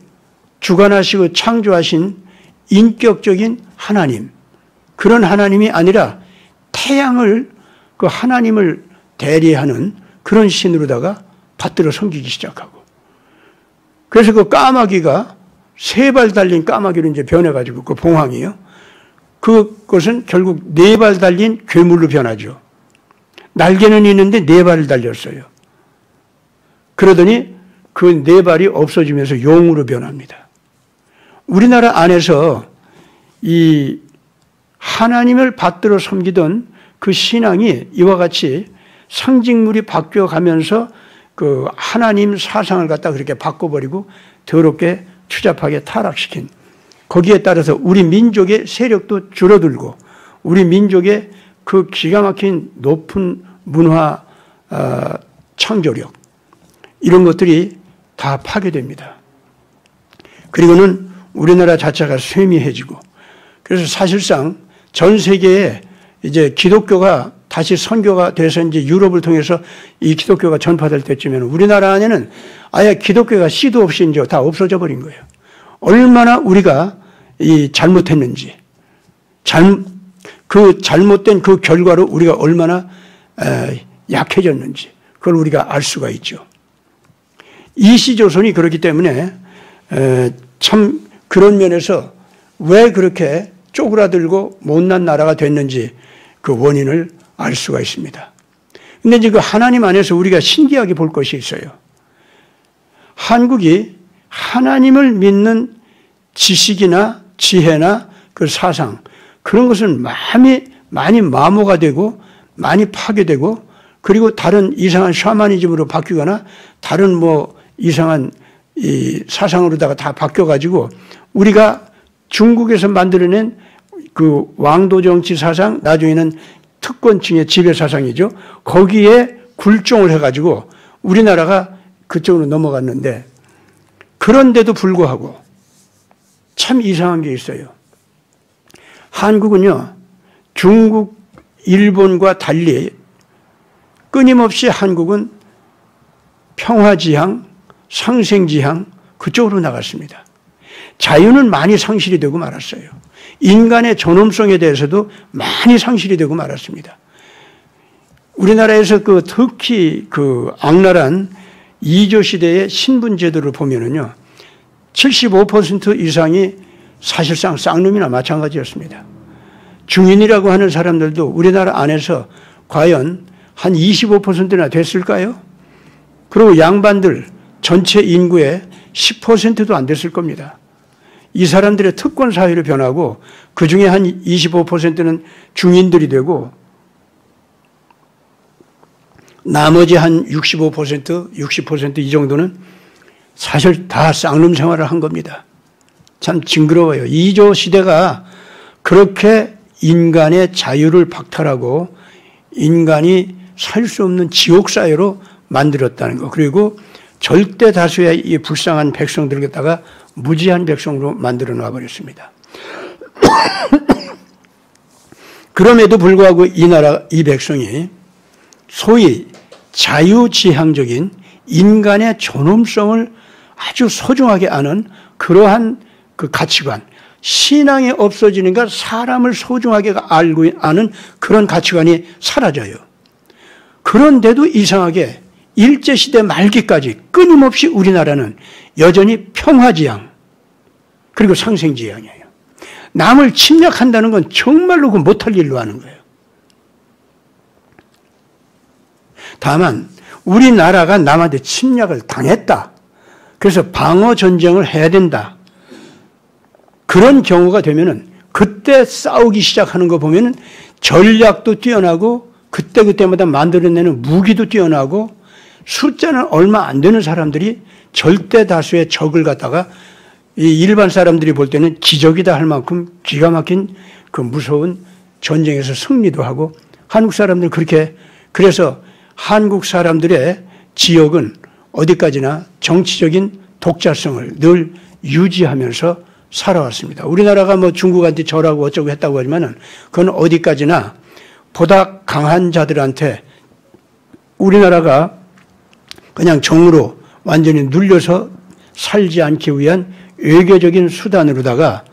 주관하시고 창조하신 인격적인 하나님, 그런 하나님이 아니라 태양을, 그 하나님을 대리하는 그런 신으로다가 받들어 섬기기 시작하고, 그래서 그 까마귀가 세 발 달린 까마귀로 이제 변해가지고 그 봉황이요, 그것은 결국 네 발 달린 괴물로 변하죠. 날개는 있는데 네 발을 달렸어요. 그러더니 그 네 발이 없어지면서 용으로 변합니다. 우리나라 안에서 이 하나님을 받들어 섬기던 그 신앙이 이와 같이 상징물이 바뀌어 가면서 그 하나님 사상을 갖다 그렇게 바꿔버리고 더럽게 추잡하게 타락시킨, 거기에 따라서 우리 민족의 세력도 줄어들고 우리 민족의 그 기가 막힌 높은 문화 창조력, 이런 것들이 다 파괴됩니다. 그리고는 우리나라 자체가 쇠미해지고, 그래서 사실상 전 세계에 이제 기독교가 다시 선교가 돼서 이제 유럽을 통해서 이 기독교가 전파될 때쯤에는 우리나라 안에는 아예 기독교가 씨도 없이 이제 다 없어져 버린 거예요. 얼마나 우리가 이 잘못했는지, 그 잘못된 그 결과로 우리가 얼마나 약해졌는지 그걸 우리가 알 수가 있죠. 이시조선이 그렇기 때문에 참 그런 면에서 왜 그렇게 쪼그라들고 못난 나라가 됐는지 그 원인을 알 수가 있습니다. 근데 이제 그 하나님 안에서 우리가 신기하게 볼 것이 있어요. 한국이 하나님을 믿는 지식이나 지혜나 그 사상, 그런 것은 많이 마모가 되고 많이 파괴되고, 그리고 다른 이상한 샤머니즘으로 바뀌거나 다른 뭐 이상한 이 사상으로다가 다 바뀌어가지고 우리가 중국에서 만들어낸 그 왕도 정치 사상, 나중에는 특권층의 지배 사상이죠. 거기에 굴종을 해가지고 우리나라가 그쪽으로 넘어갔는데, 그런데도 불구하고 참 이상한 게 있어요. 한국은요, 중국, 일본과 달리 끊임없이 한국은 평화지향, 상생지향 그쪽으로 나갔습니다. 자유는 많이 상실이 되고 말았어요. 인간의 존엄성에 대해서도 많이 상실이 되고 말았습니다. 우리나라에서 그 특히 그 악랄한 이조 시대의 신분 제도를 보면은요, 75% 이상이 사실상 쌍놈이나 마찬가지였습니다. 중인이라고 하는 사람들도 우리나라 안에서 과연 한 25%나 됐을까요? 그리고 양반들 전체 인구의 10%도 안 됐을 겁니다. 이 사람들의 특권 사회로 변하고 그 중에 한 25%는 중인들이 되고, 나머지 한 65%, 60% 이 정도는 사실 다 쌍놈 생활을 한 겁니다. 참 징그러워요. 이조 시대가 그렇게 인간의 자유를 박탈하고 인간이 살 수 없는 지옥 사회로 만들었다는 거. 그리고 절대 다수의 이 불쌍한 백성들을 갖다가 무지한 백성으로 만들어 놔버렸습니다. 그럼에도 불구하고 이 백성이 소위 자유지향적인 인간의 존엄성을 아주 소중하게 아는 그러한 그 가치관, 신앙이 없어지니까 사람을 소중하게 아는 그런 가치관이 사라져요. 그런데도 이상하게 일제시대 말기까지 끊임없이 우리나라는 여전히 평화지향 그리고 상생지향이에요. 남을 침략한다는 건 정말로 그 못할 일로 하는 거예요. 다만 우리나라가 남한테 침략을 당했다. 그래서 방어 전쟁을 해야 된다. 그런 경우가 되면은 그때 싸우기 시작하는 거 보면은 전략도 뛰어나고 그때마다 만들어내는 무기도 뛰어나고 숫자는 얼마 안 되는 사람들이 절대 다수의 적을 갖다가 이 일반 사람들이 볼 때는 기적이다 할 만큼 기가 막힌 그 무서운 전쟁에서 승리도 하고, 한국 사람들은 그렇게, 그래서 한국 사람들의 지역은 어디까지나 정치적인 독자성을 늘 유지하면서 살아왔습니다. 우리나라가 뭐 중국한테 절하고 어쩌고 했다고 하지만은 그건 어디까지나 보다 강한 자들한테 우리나라가 그냥 정으로 완전히 눌려서 살지 않기 위한 외교적인 수단으로다가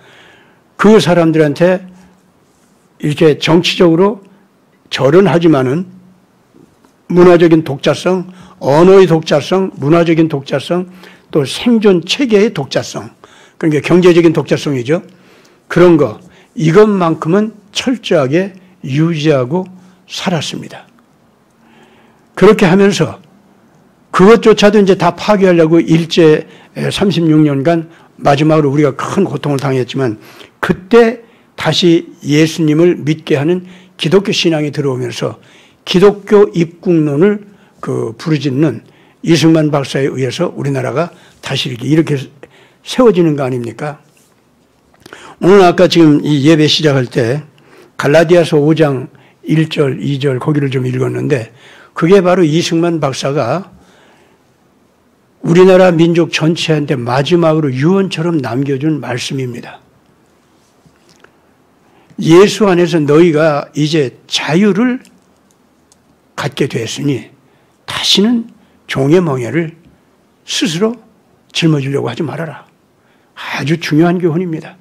그 사람들한테 이렇게 정치적으로 절은 하지만은 문화적인 독자성, 언어의 독자성, 문화적인 독자성, 또 생존 체계의 독자성, 그러니까 경제적인 독자성이죠. 그런 거, 이것만큼은 철저하게 유지하고 살았습니다. 그렇게 하면서 그것조차도 이제 다 파괴하려고 일제 36년간 마지막으로 우리가 큰 고통을 당했지만, 그때 다시 예수님을 믿게 하는 기독교 신앙이 들어오면서 기독교 입국론을 부르짖는 이승만 박사에 의해서 우리나라가 다시 이렇게 세워지는 거 아닙니까? 오늘 아까 지금 이 예배 시작할 때 갈라디아서 5장 1절, 2절 거기를 좀 읽었는데, 그게 바로 이승만 박사가 우리나라 민족 전체한테 마지막으로 유언처럼 남겨준 말씀입니다. 예수 안에서 너희가 이제 자유를 갖게 되었으니 다시는 종의 멍에를 스스로 짊어지려고 하지 말아라. 아주 중요한 교훈입니다.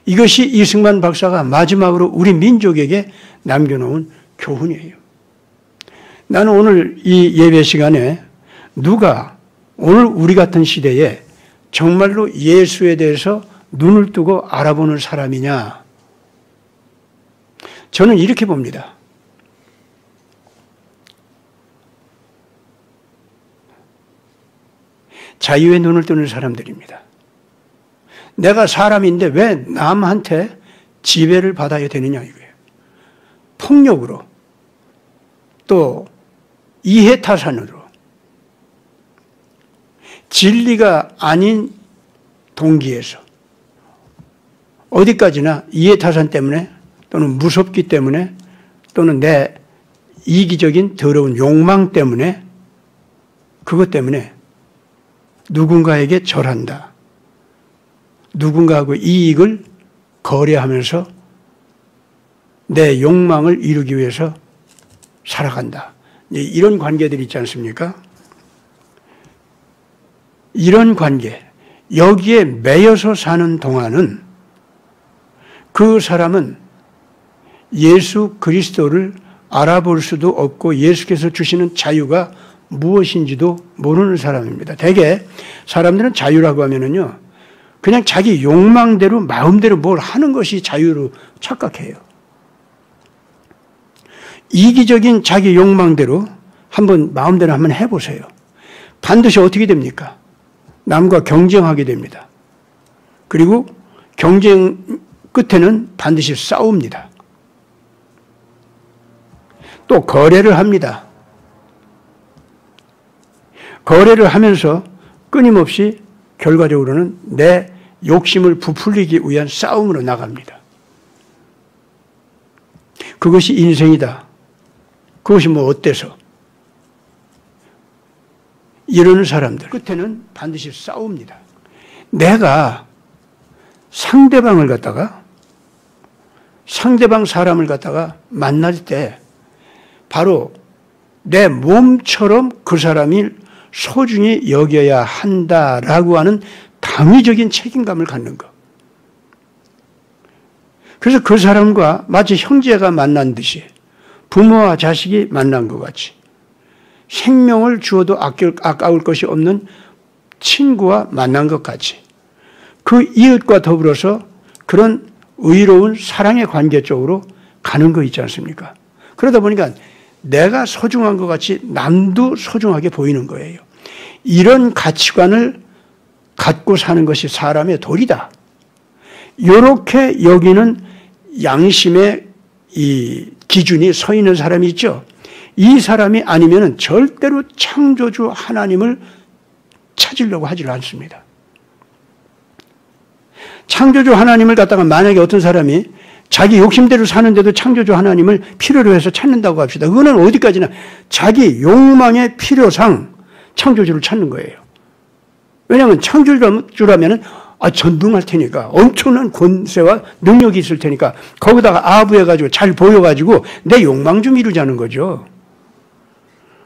이것이 이승만 박사가 마지막으로 우리 민족에게 남겨놓은 교훈이에요. 나는 오늘 이 예배 시간에 누가 오늘 우리 같은 시대에 정말로 예수에 대해서 눈을 뜨고 알아보는 사람이냐? 저는 이렇게 봅니다. 자유의 눈을 뜨는 사람들입니다. 내가 사람인데 왜 남한테 지배를 받아야 되느냐 이거예요. 폭력으로 또 이해타산으로 진리가 아닌 동기에서 어디까지나 이해타산 때문에 또는 무섭기 때문에 또는 내 이기적인 더러운 욕망 때문에 그것 때문에 누군가에게 절한다. 누군가하고 이익을 거래하면서 내 욕망을 이루기 위해서 살아간다. 이런 관계들이 있지 않습니까? 이런 관계, 여기에 매여서 사는 동안은 그 사람은 예수 그리스도를 알아볼 수도 없고 예수께서 주시는 자유가 무엇인지도 모르는 사람입니다. 대개 사람들은 자유라고 하면은요, 그냥 자기 욕망대로 마음대로 뭘 하는 것이 자유로 착각해요. 이기적인 자기 욕망대로 한번 마음대로 한번 해보세요. 반드시 어떻게 됩니까? 남과 경쟁하게 됩니다. 그리고 경쟁 끝에는 반드시 싸웁니다. 또 거래를 합니다. 거래를 하면서 끊임없이 결과적으로는 내 욕심을 부풀리기 위한 싸움으로 나갑니다. 그것이 인생이다. 그것이 뭐 어때서? 이러는 사람들 끝에는 반드시 싸웁니다. 내가 상대방 사람을 갖다가 만날 때 바로 내 몸처럼 그 사람이 소중히 여겨야 한다라고 하는 당위적인 책임감을 갖는 것. 그래서 그 사람과 마치 형제가 만난 듯이 부모와 자식이 만난 것 같이 생명을 주어도 아까울 것이 없는 친구와 만난 것 같이 그 이웃과 더불어서 그런 의로운 사랑의 관계 쪽으로 가는 거 있지 않습니까? 그러다 보니까 내가 소중한 것 같이 남도 소중하게 보이는 거예요. 이런 가치관을 갖고 사는 것이 사람의 도리다. 이렇게 여기는 양심의 이 기준이 서 있는 사람이 있죠. 이 사람이 아니면 절대로 창조주 하나님을 찾으려고 하지를 않습니다. 창조주 하나님을 갖다가 만약에 어떤 사람이 자기 욕심대로 사는데도 창조주 하나님을 필요로 해서 찾는다고 합시다. 그거는 어디까지나 자기 욕망의 필요상 창조주를 찾는 거예요. 왜냐하면 창조주라면 전능할 테니까 엄청난 권세와 능력이 있을 테니까 거기다가 아부해가지고 잘 보여가지고 내 욕망 좀 이루자는 거죠.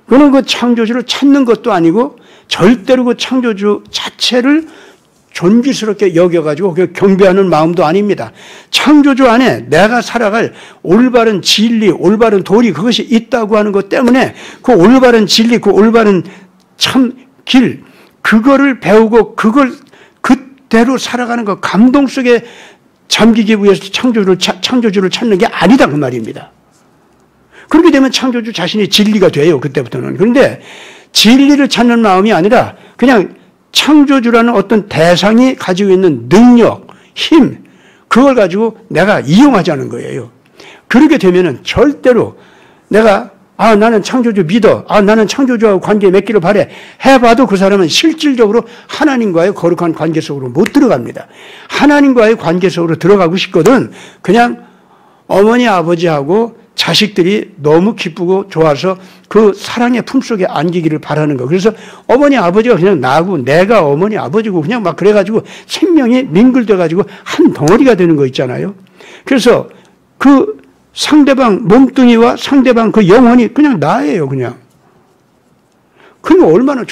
그는 그 창조주를 찾는 것도 아니고 절대로 그 창조주 자체를 존귀스럽게 여겨가지고 경배하는 마음도 아닙니다. 창조주 안에 내가 살아갈 올바른 진리, 올바른 도리 그것이 있다고 하는 것 때문에 그 올바른 진리, 그 올바른 참 길 그거를 배우고 그걸 그대로 살아가는 것 감동 속에 잠기기 위해서 창조주를 찾는 게 아니다 그 말입니다. 그렇게 되면 창조주 자신이 진리가 돼요 그때부터는. 그런데 진리를 찾는 마음이 아니라 그냥 창조주라는 어떤 대상이 가지고 있는 능력, 힘, 그걸 가지고 내가 이용하자는 거예요. 그렇게 되면은 절대로 내가 나는 창조주 믿어. 나는 창조주하고 관계 맺기를 바래. 해봐도 그 사람은 실질적으로 하나님과의 거룩한 관계 속으로 못 들어갑니다. 하나님과의 관계 속으로 들어가고 싶거든. 그냥 어머니, 아버지하고 자식들이 너무 기쁘고 좋아서 그 사랑의 품속에 안기기를 바라는 거. 그래서 어머니 아버지가 그냥 나고 내가 어머니 아버지고 그냥 막 그래가지고 생명이 밍글돼가지고 한 덩어리가 되는 거 있잖아요. 그래서 그 상대방 몸뚱이와 상대방 그 영혼이 그냥 나예요 그냥. 그러면 얼마나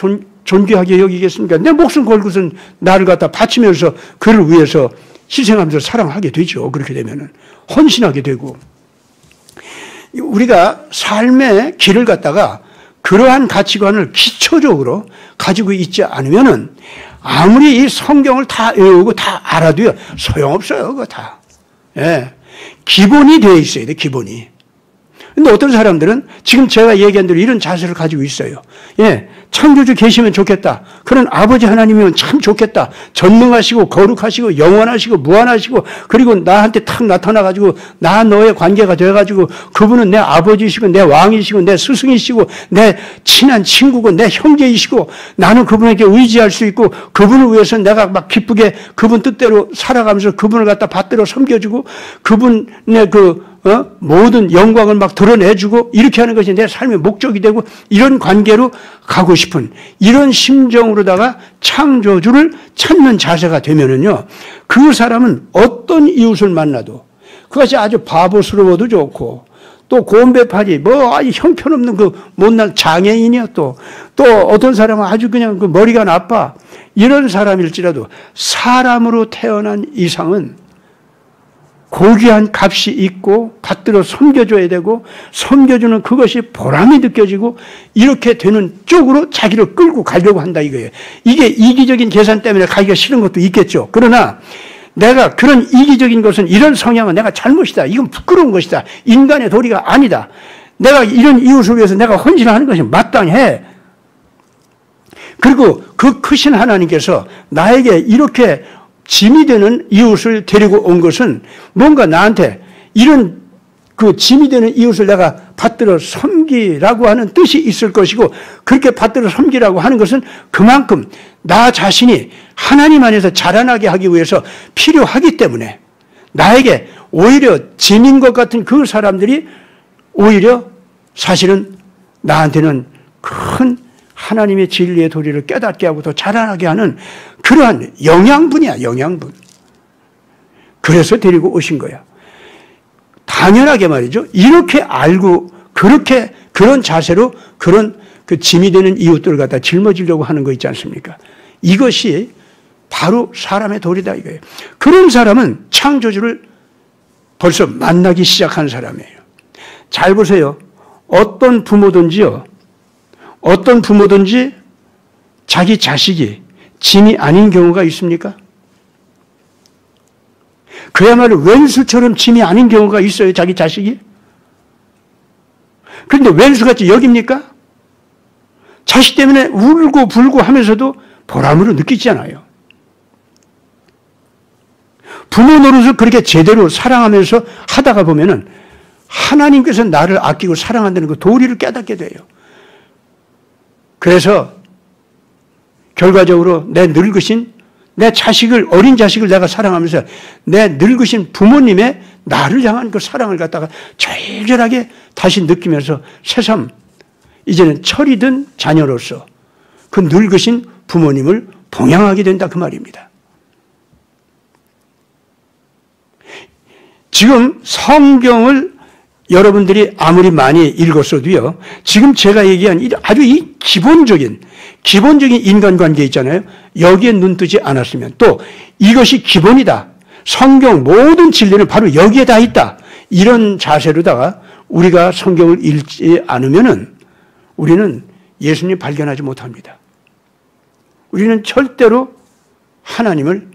존귀하게 여기겠습니까? 내 목숨 걸고선 나를 갖다 바치면서 그를 위해서 희생하면서 사랑하게 되죠. 그렇게 되면은 헌신하게 되고. 우리가 삶의 길을 갖다가 그러한 가치관을 기초적으로 가지고 있지 않으면은 아무리 이 성경을 다 외우고 다 알아도요, 소용없어요, 그거 다. 예. 기본이 되어 있어야 돼, 기본이. 근데 어떤 사람들은 지금 제가 얘기한 대로 이런 자세를 가지고 있어요. 예, 창조주 계시면 좋겠다. 그런 아버지 하나님이면 참 좋겠다. 전능하시고 거룩하시고 영원하시고 무한하시고 그리고 나한테 탁 나타나가지고 나 너의 관계가 돼가지고 그분은 내 아버지시고 내 왕이시고 내 스승이시고 내 친한 친구고 내 형제이시고 나는 그분에게 의지할 수 있고 그분을 위해서 내가 막 기쁘게 그분 뜻대로 살아가면서 그분을 갖다 받들어 섬겨주고 그분의 모든 영광을 막 드러내주고 이렇게 하는 것이 내 삶의 목적이 되고 이런 관계로 가고 싶은 이런 심정으로다가 창조주를 찾는 자세가 되면은요, 그 사람은 어떤 이웃을 만나도 그것이 아주 바보스러워도 좋고 또 곰배파리 아주 형편없는 그 못난 장애인이야 또 어떤 사람은 아주 그냥 그 머리가 나빠 이런 사람일지라도 사람으로 태어난 이상은 고귀한 값이 있고 받들어 섬겨줘야 되고 섬겨주는 그것이 보람이 느껴지고 이렇게 되는 쪽으로 자기를 끌고 가려고 한다 이거예요. 이게 이기적인 계산 때문에 가기가 싫은 것도 있겠죠. 그러나 내가 그런 이기적인 것은 이런 성향은 내가 잘못이다. 이건 부끄러운 것이다. 인간의 도리가 아니다. 내가 이런 이웃을 위해서 내가 헌신하는 것이 마땅해. 그리고 그 크신 하나님께서 나에게 이렇게 짐이 되는 이웃을 데리고 온 것은 뭔가 나한테 이런 그 짐이 되는 이웃을 내가 받들어 섬기라고 하는 뜻이 있을 것이고 그렇게 받들어 섬기라고 하는 것은 그만큼 나 자신이 하나님 안에서 자라나게 하기 위해서 필요하기 때문에 나에게 오히려 짐인 것 같은 그 사람들이 오히려 사실은 나한테는 큰 하나님의 진리의 도리를 깨닫게 하고 더 자라나게 하는 그러한 영양분이야, 영양분. 그래서 데리고 오신 거야. 당연하게 말이죠. 이렇게 알고 그렇게 그런 자세로 그런 그 짐이 되는 이웃들을 갖다 짊어지려고 하는 거 있지 않습니까? 이것이 바로 사람의 도리다 이거예요. 그런 사람은 창조주를 벌써 만나기 시작한 사람이에요. 잘 보세요. 어떤 부모든지 자기 자식이 짐이 아닌 경우가 있습니까? 그야말로 왼수처럼 짐이 아닌 경우가 있어요, 자기 자식이. 그런데 왼수같이 여깁니까? 자식 때문에 울고 불고 하면서도 보람으로 느끼잖아요. 부모 노릇을 그렇게 제대로 사랑하면서 하다가 보면은 하나님께서 나를 아끼고 사랑한다는 그 도리를 깨닫게 돼요. 그래서 결과적으로 내 늙으신 내 자식을 어린 자식을 내가 사랑하면서 내 늙으신 부모님의 나를 향한 그 사랑을 갖다가 절절하게 다시 느끼면서 새삼 이제는 철이 든 자녀로서 그 늙으신 부모님을 봉양하게 된다 그 말입니다. 지금 성경을 여러분들이 아무리 많이 읽었어도요, 지금 제가 얘기한 아주 이 기본적인 인간관계 있잖아요. 여기에 눈뜨지 않았으면 또 이것이 기본이다. 성경 모든 진리는 바로 여기에 다 있다. 이런 자세로다가 우리가 성경을 읽지 않으면은 우리는 예수님 발견하지 못합니다. 우리는 절대로 하나님을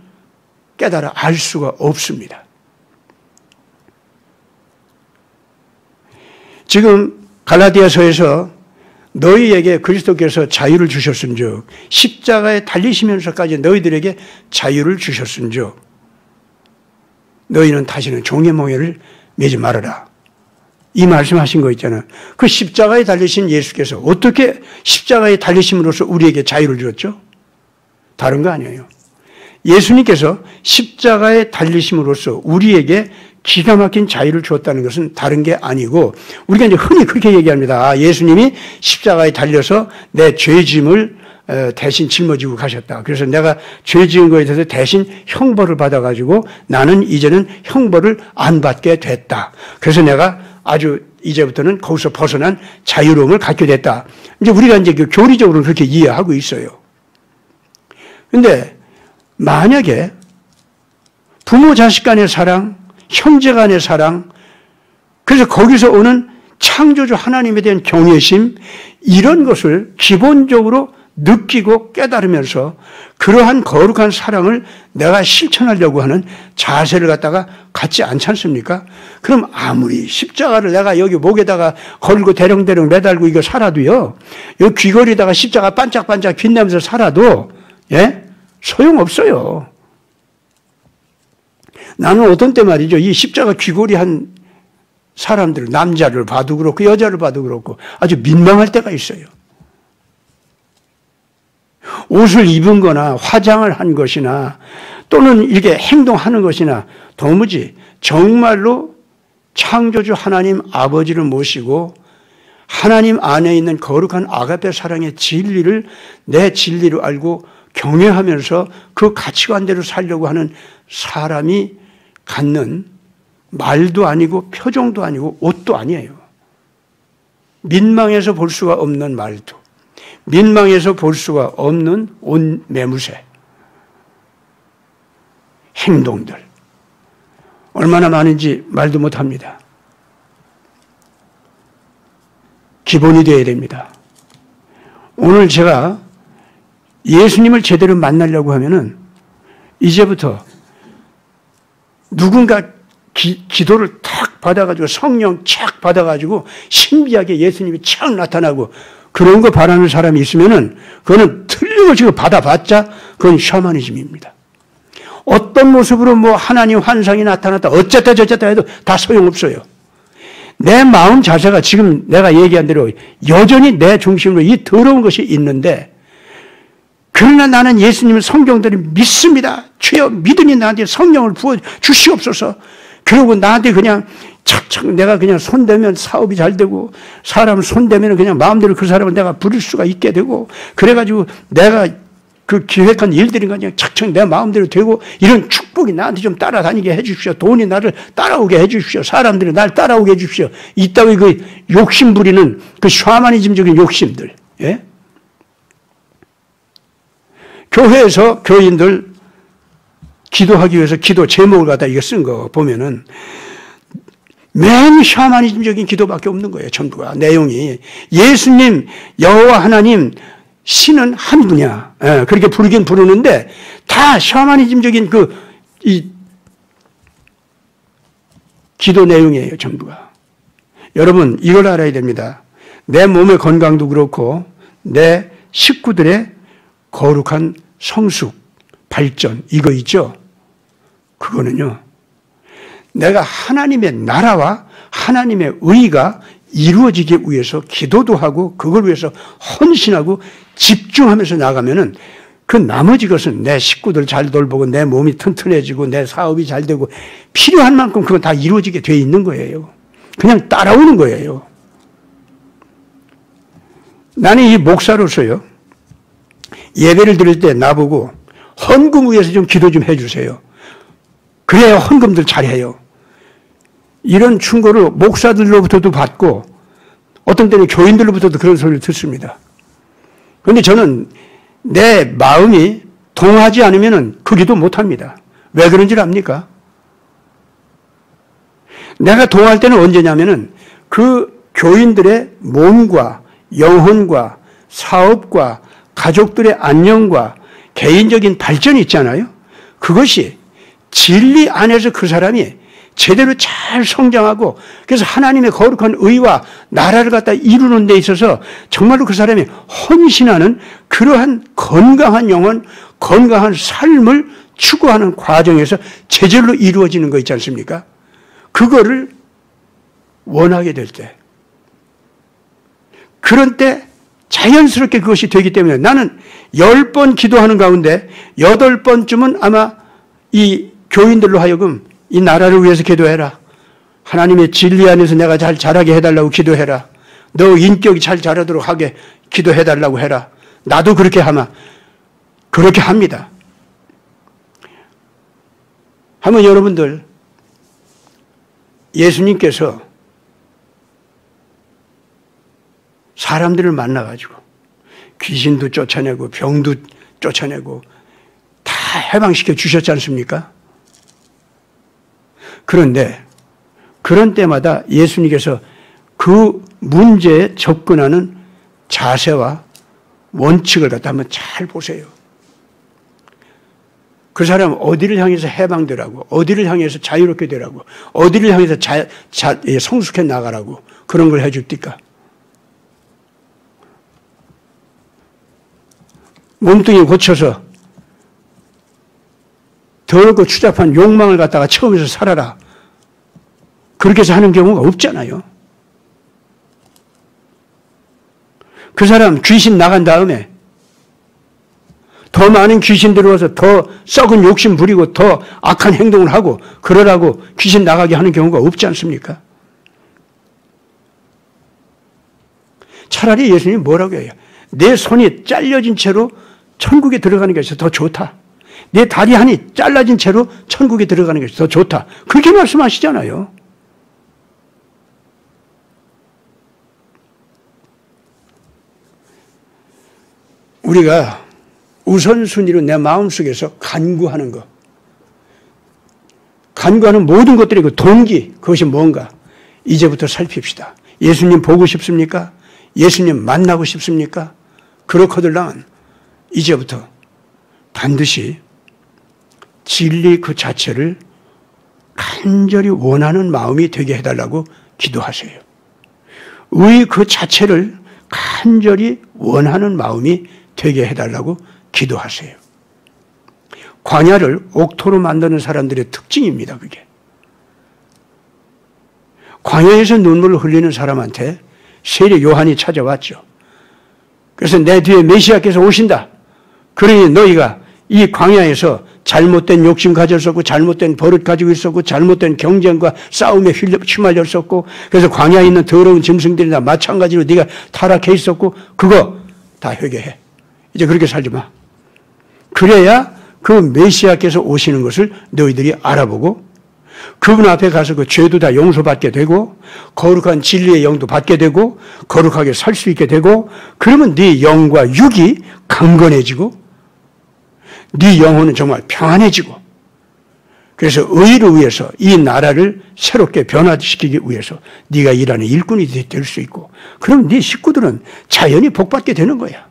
깨달아 알 수가 없습니다. 지금 갈라디아서에서 너희에게 그리스도께서 자유를 주셨은즉 십자가에 달리시면서까지 너희들에게 자유를 주셨은즉 너희는 다시는 종의 몽에를 매지 말아라. 이 말씀하신 거 있잖아요. 그 십자가에 달리신 예수께서 어떻게 십자가에 달리심으로써 우리에게 자유를 주었죠? 다른 거 아니에요. 예수님께서 십자가에 달리심으로써 우리에게 기가 막힌 자유를 주었다는 것은 다른 게 아니고 우리가 이제 흔히 그렇게 얘기합니다. 예수님이 십자가에 달려서 내 죄짐을 대신 짊어지고 가셨다. 그래서 내가 죄 지은 거에 대해서 대신 형벌을 받아가지고 나는 이제는 형벌을 안 받게 됐다. 그래서 내가 아주 이제부터는 거기서 벗어난 자유로움을 갖게 됐다. 이제 우리가 이제 교리적으로 그렇게 이해하고 있어요. 근데 만약에 부모 자식 간의 사랑, 형제 간의 사랑, 그래서 거기서 오는 창조주 하나님에 대한 경외심, 이런 것을 기본적으로 느끼고 깨달으면서 그러한 거룩한 사랑을 내가 실천하려고 하는 자세를 갖다가 갖지 않지 않습니까? 그럼 아무리 십자가를 내가 여기 목에다가 걸고 대령대령 매달고 이거 살아도요, 이 귀걸이다가 십자가 반짝반짝 빛나면서 살아도, 예? 소용없어요. 나는 어떤 때 말이죠, 이 십자가 귀걸이 한 사람들, 남자를 봐도 그렇고 여자를 봐도 그렇고 아주 민망할 때가 있어요. 옷을 입은 거나 화장을 한 것이나 또는 이렇게 행동하는 것이나 도무지 정말로 창조주 하나님 아버지를 모시고 하나님 안에 있는 거룩한 아가페 사랑의 진리를 내 진리로 알고 경외하면서 그 가치관대로 살려고 하는 사람이 갖는 말도 아니고 표정도 아니고 옷도 아니에요. 민망해서 볼 수가 없는 말도, 민망해서 볼 수가 없는 옷 매무새, 행동들 얼마나 많은지 말도 못합니다. 기본이 되어야 됩니다. 오늘 제가 예수님을 제대로 만나려고 하면은 이제부터 누군가 기도를 탁 받아가지고 성령 착 받아가지고 신비하게 예수님이 착 나타나고 그런 거 바라는 사람이 있으면은 그거는 틀림없이 받아봤자 그건 샤머니즘입니다. 어떤 모습으로 뭐 하나님 환상이 나타났다 어쨌다 저쨌다 해도 다 소용없어요. 내 마음 자세가 지금 내가 얘기한 대로 여전히 내 중심으로 이 더러운 것이 있는데 그러나 나는 예수님의 성경들을 믿습니다. 주여 믿으니 나한테 성령을 부어 주시옵소서. 그리고 나한테 그냥 착착 내가 그냥 손대면 사업이 잘 되고 사람 손대면 그냥 마음대로 그 사람을 내가 부릴 수가 있게 되고 그래가지고 내가 그 기획한 일들이 그냥 착착 내 마음대로 되고 이런 축복이 나한테 좀 따라다니게 해 주십시오. 돈이 나를 따라오게 해 주십시오. 사람들이 날 따라오게 해 주십시오. 이따위 그 욕심 부리는 그 샤머니즘적인 욕심들. 예? 교회에서 교인들 기도하기 위해서 기도 제목을 갖다 이거 쓴 거 보면은 맨 샤머니즘적인 기도밖에 없는 거예요. 전부가 내용이 예수님 여호와 하나님 신은 한 분이야. 예, 그렇게 부르긴 부르는데 다 샤머니즘적인 이 기도 내용이에요. 전부가. 여러분 이걸 알아야 됩니다. 내 몸의 건강도 그렇고 내 식구들의 거룩한 성숙, 발전 이거 있죠? 그거는요. 내가 하나님의 나라와 하나님의 의가 이루어지기 위해서 기도도 하고 그걸 위해서 헌신하고 집중하면서 나가면은 그 나머지 것은 내 식구들 잘 돌보고 내 몸이 튼튼해지고 내 사업이 잘 되고 필요한 만큼 그건 다 이루어지게 돼 있는 거예요. 그냥 따라오는 거예요. 나는 이 목사로서요. 예배를 드릴 때 나보고 헌금 위해서 좀 기도 좀 해주세요. 그래야 헌금들 잘해요. 이런 충고를 목사들로부터도 받고 어떤 때는 교인들로부터도 그런 소리를 듣습니다. 그런데 저는 내 마음이 동하지 않으면 그 기도 못합니다. 왜 그런 줄 압니까? 내가 동할 때는 언제냐면은 그 교인들의 몸과 영혼과 사업과 가족들의 안녕과 개인적인 발전이 있잖아요. 그것이 진리 안에서 그 사람이 제대로 잘 성장하고 그래서 하나님의 거룩한 의와 나라를 갖다 이루는 데 있어서 정말로 그 사람이 헌신하는 그러한 건강한 영혼, 건강한 삶을 추구하는 과정에서 제절로 이루어지는 거 있지 않습니까? 그거를 원하게 될 때 그런 때 자연스럽게 그것이 되기 때문에 나는 10번 기도하는 가운데 8번쯤은 아마 이 교인들로 하여금 이 나라를 위해서 기도해라. 하나님의 진리 안에서 내가 잘 자라게 해달라고 기도해라. 너 인격이 잘 자라도록 하게 기도해달라고 해라. 나도 그렇게 하마. 그렇게 합니다. 한번 여러분들 예수님께서 사람들을 만나가지고 귀신도 쫓아내고 병도 쫓아내고 다 해방시켜 주셨지 않습니까? 그런데 그런 때마다 예수님께서 그 문제에 접근하는 자세와 원칙을 갖다 한번 잘 보세요. 그 사람 어디를 향해서 해방되라고, 어디를 향해서 자유롭게 되라고, 어디를 향해서 성숙해 나가라고 그런 걸 해줍니까? 몸뚱이 고쳐서 더럽고 추잡한 욕망을 갖다가 처음에서 살아라. 그렇게 해서 하는 경우가 없잖아요. 그 사람 귀신 나간 다음에 더 많은 귀신 들어와서 더 썩은 욕심 부리고 더 악한 행동을 하고 그러라고 귀신 나가게 하는 경우가 없지 않습니까? 차라리 예수님이 뭐라고 해요? 내 손이 잘려진 채로 천국에 들어가는 것이 더 좋다. 내 다리 한이 잘라진 채로 천국에 들어가는 것이 더 좋다. 그렇게 말씀하시잖아요. 우리가 우선순위로 내 마음속에서 간구하는 것, 간구하는 모든 것들의 그 동기, 그것이 뭔가 이제부터 살핍시다. 예수님 보고 싶습니까? 예수님 만나고 싶습니까? 그렇거들랑 이제부터 반드시 진리 그 자체를 간절히 원하는 마음이 되게 해달라고 기도하세요. 의 그 자체를 간절히 원하는 마음이 되게 해달라고 기도하세요. 광야를 옥토로 만드는 사람들의 특징입니다. 그게. 광야에서 눈물을 흘리는 사람한테 세례 요한이 찾아왔죠. 그래서 내 뒤에 메시아께서 오신다. 그러니 너희가 이 광야에서 잘못된 욕심 가졌었고 잘못된 버릇 가지고 있었고 잘못된 경쟁과 싸움에 휘말렸었고 그래서 광야에 있는 더러운 짐승들이나 마찬가지로 네가 타락해 있었고 그거 다 회개해. 이제 그렇게 살지 마. 그래야 그 메시아께서 오시는 것을 너희들이 알아보고 그분 앞에 가서 그 죄도 다 용서받게 되고 거룩한 진리의 영도 받게 되고 거룩하게 살 수 있게 되고 그러면 네 영과 육이 강건해지고 네 영혼은 정말 평안해지고 그래서 의를 위해서 이 나라를 새롭게 변화시키기 위해서 네가 일하는 일꾼이 될 수 있고 그럼 네 식구들은 자연히 복받게 되는 거야.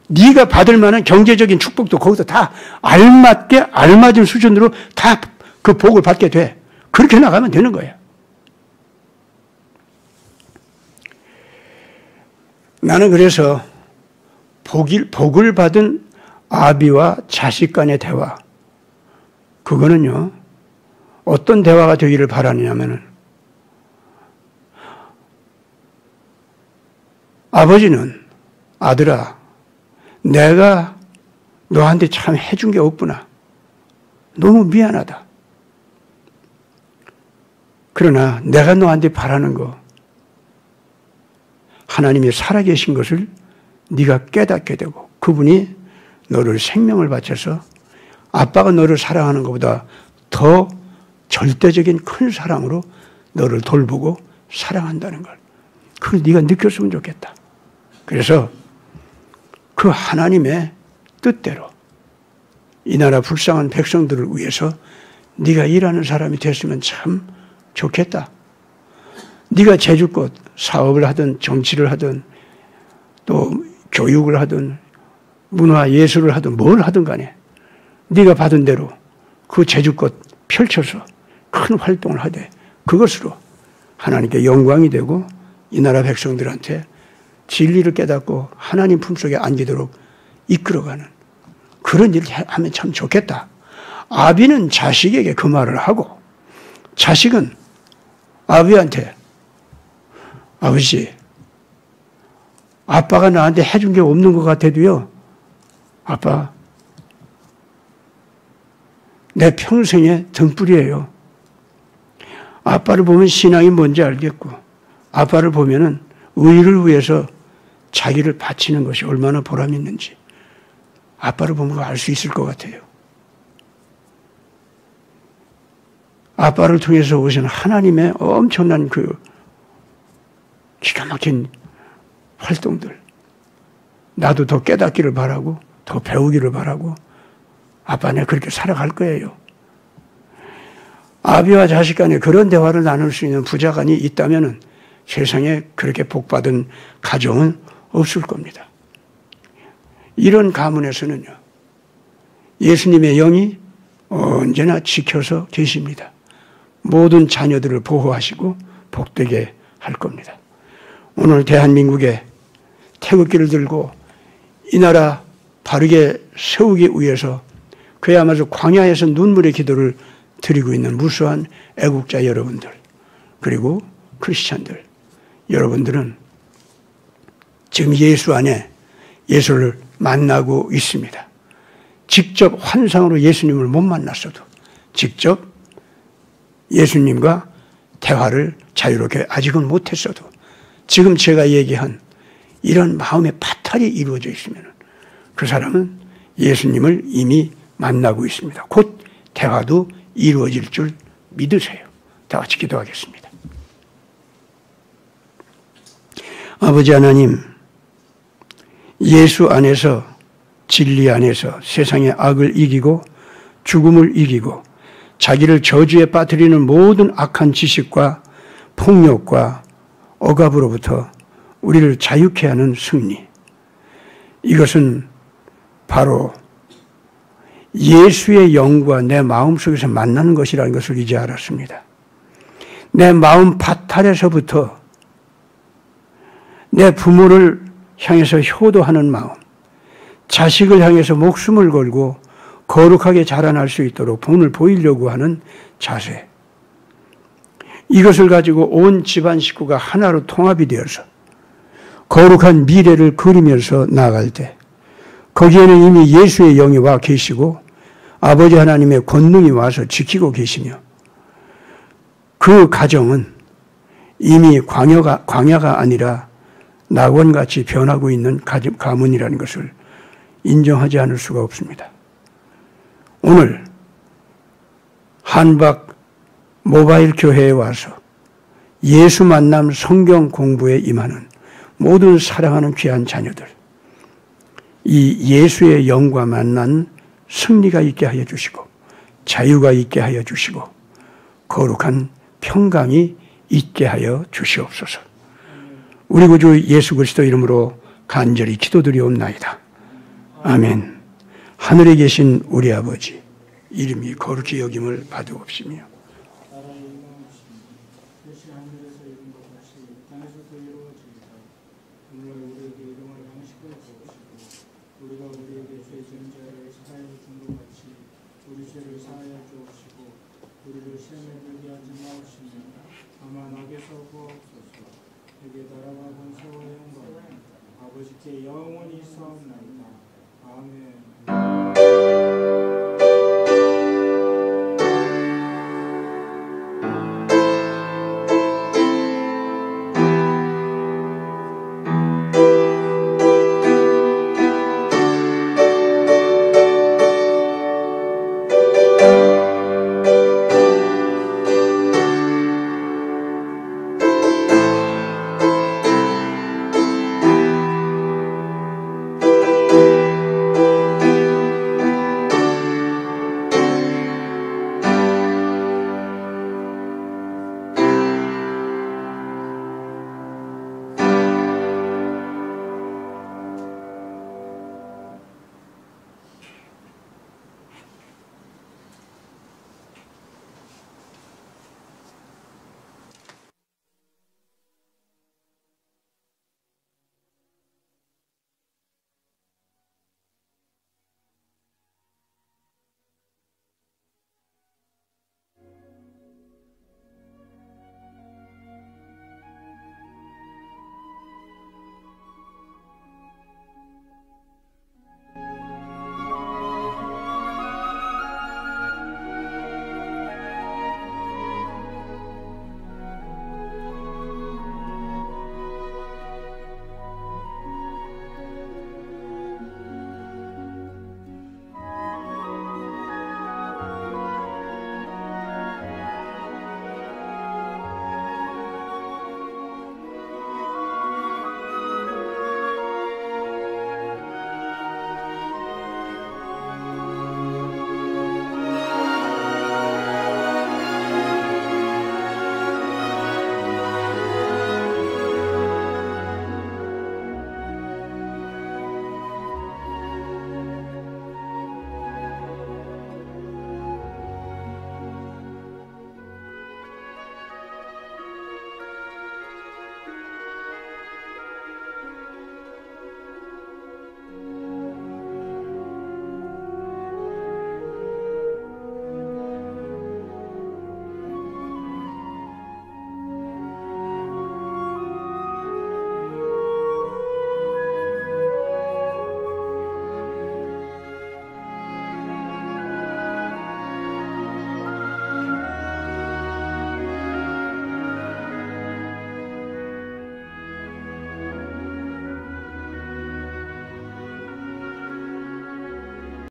네가 받을 만한 경제적인 축복도 거기서 다 알맞은 수준으로 다 그 복을 받게 돼. 그렇게 나가면 되는 거야. 나는 그래서 복을 받은 아비와 자식 간의 대화, 그거는요, 어떤 대화가 되기를 바라느냐면은, 아버지는, 아들아, 내가 너한테 참 해준 게 없구나. 너무 미안하다. 그러나 내가 너한테 바라는 거, 하나님이 살아계신 것을 네가 깨닫게 되고 그분이 너를 생명을 바쳐서 아빠가 너를 사랑하는 것보다 더 절대적인 큰 사랑으로 너를 돌보고 사랑한다는 걸 그걸 네가 느꼈으면 좋겠다. 그래서 그 하나님의 뜻대로 이 나라 불쌍한 백성들을 위해서 네가 일하는 사람이 됐으면 참 좋겠다. 네가 제주껏 사업을 하든 정치를 하든 또 교육을 하든 문화 예술을 하든 뭘 하든 간에 네가 받은 대로 그 제주껏 펼쳐서 큰 활동을 하되 그것으로 하나님께 영광이 되고 이 나라 백성들한테 진리를 깨닫고 하나님 품속에 안기도록 이끌어가는 그런 일을 하면 참 좋겠다. 아비는 자식에게 그 말을 하고 자식은 아비한테 아버지, 아빠가 나한테 해준 게 없는 것 같아도요. 아빠, 내 평생의 등불이에요. 아빠를 보면 신앙이 뭔지 알겠고 아빠를 보면은 의를 위해서 자기를 바치는 것이 얼마나 보람 있는지 아빠를 보면 알 수 있을 것 같아요. 아빠를 통해서 오신 하나님의 엄청난 그 기가 막힌 활동들 나도 더 깨닫기를 바라고 더 배우기를 바라고 아빠 내가 그렇게 살아갈 거예요. 아비와 자식 간에 그런 대화를 나눌 수 있는 부자간이 있다면 세상에 그렇게 복받은 가정은 없을 겁니다. 이런 가문에서는요, 예수님의 영이 언제나 지켜서 계십니다. 모든 자녀들을 보호하시고 복되게 할 겁니다. 오늘 대한민국의 태극기를 들고 이 나라 바르게 세우기 위해서 그야말로 광야에서 눈물의 기도를 드리고 있는 무수한 애국자 여러분들, 그리고 크리스찬들, 여러분들은 지금 예수 안에 예수를 만나고 있습니다. 직접 환상으로 예수님을 못 만났어도 직접 예수님과 대화를 자유롭게 아직은 못했어도 지금 제가 얘기한 이런 마음의 파탈이 이루어져 있으면 그 사람은 예수님을 이미 만나고 있습니다. 곧 대화도 이루어질 줄 믿으세요. 다 같이 기도하겠습니다. 아버지 하나님, 예수 안에서, 진리 안에서 세상의 악을 이기고 죽음을 이기고 자기를 저주에 빠뜨리는 모든 악한 지식과 폭력과 억압으로부터 우리를 자유케 하는 승리, 이것은 바로 예수의 영과 내 마음속에서 만나는 것이라는 것을 이제 알았습니다. 내 마음 파탈에서부터 내 부모를 향해서 효도하는 마음, 자식을 향해서 목숨을 걸고 거룩하게 자라날 수 있도록 본을 보이려고 하는 자세, 이것을 가지고 온 집안 식구가 하나로 통합이 되어서 거룩한 미래를 그리면서 나아갈 때 거기에는 이미 예수의 영이 와 계시고 아버지 하나님의 권능이 와서 지키고 계시며 그 가정은 이미 광야가 아니라 낙원같이 변하고 있는 가문이라는 것을 인정하지 않을 수가 없습니다. 오늘 한박 모바일 교회에 와서 예수 만남 성경 공부에 임하는 모든 사랑하는 귀한 자녀들, 이 예수의 영과 만난 승리가 있게 하여 주시고 자유가 있게 하여 주시고 거룩한 평강이 있게 하여 주시옵소서. 우리 구주 예수 그리스도 이름으로 간절히 기도드리옵나이다. 아멘. 하늘에 계신 우리 아버지, 이름이 거룩히 여김을 받으옵시며 아버지께 영원히 사옵나이다. 아멘.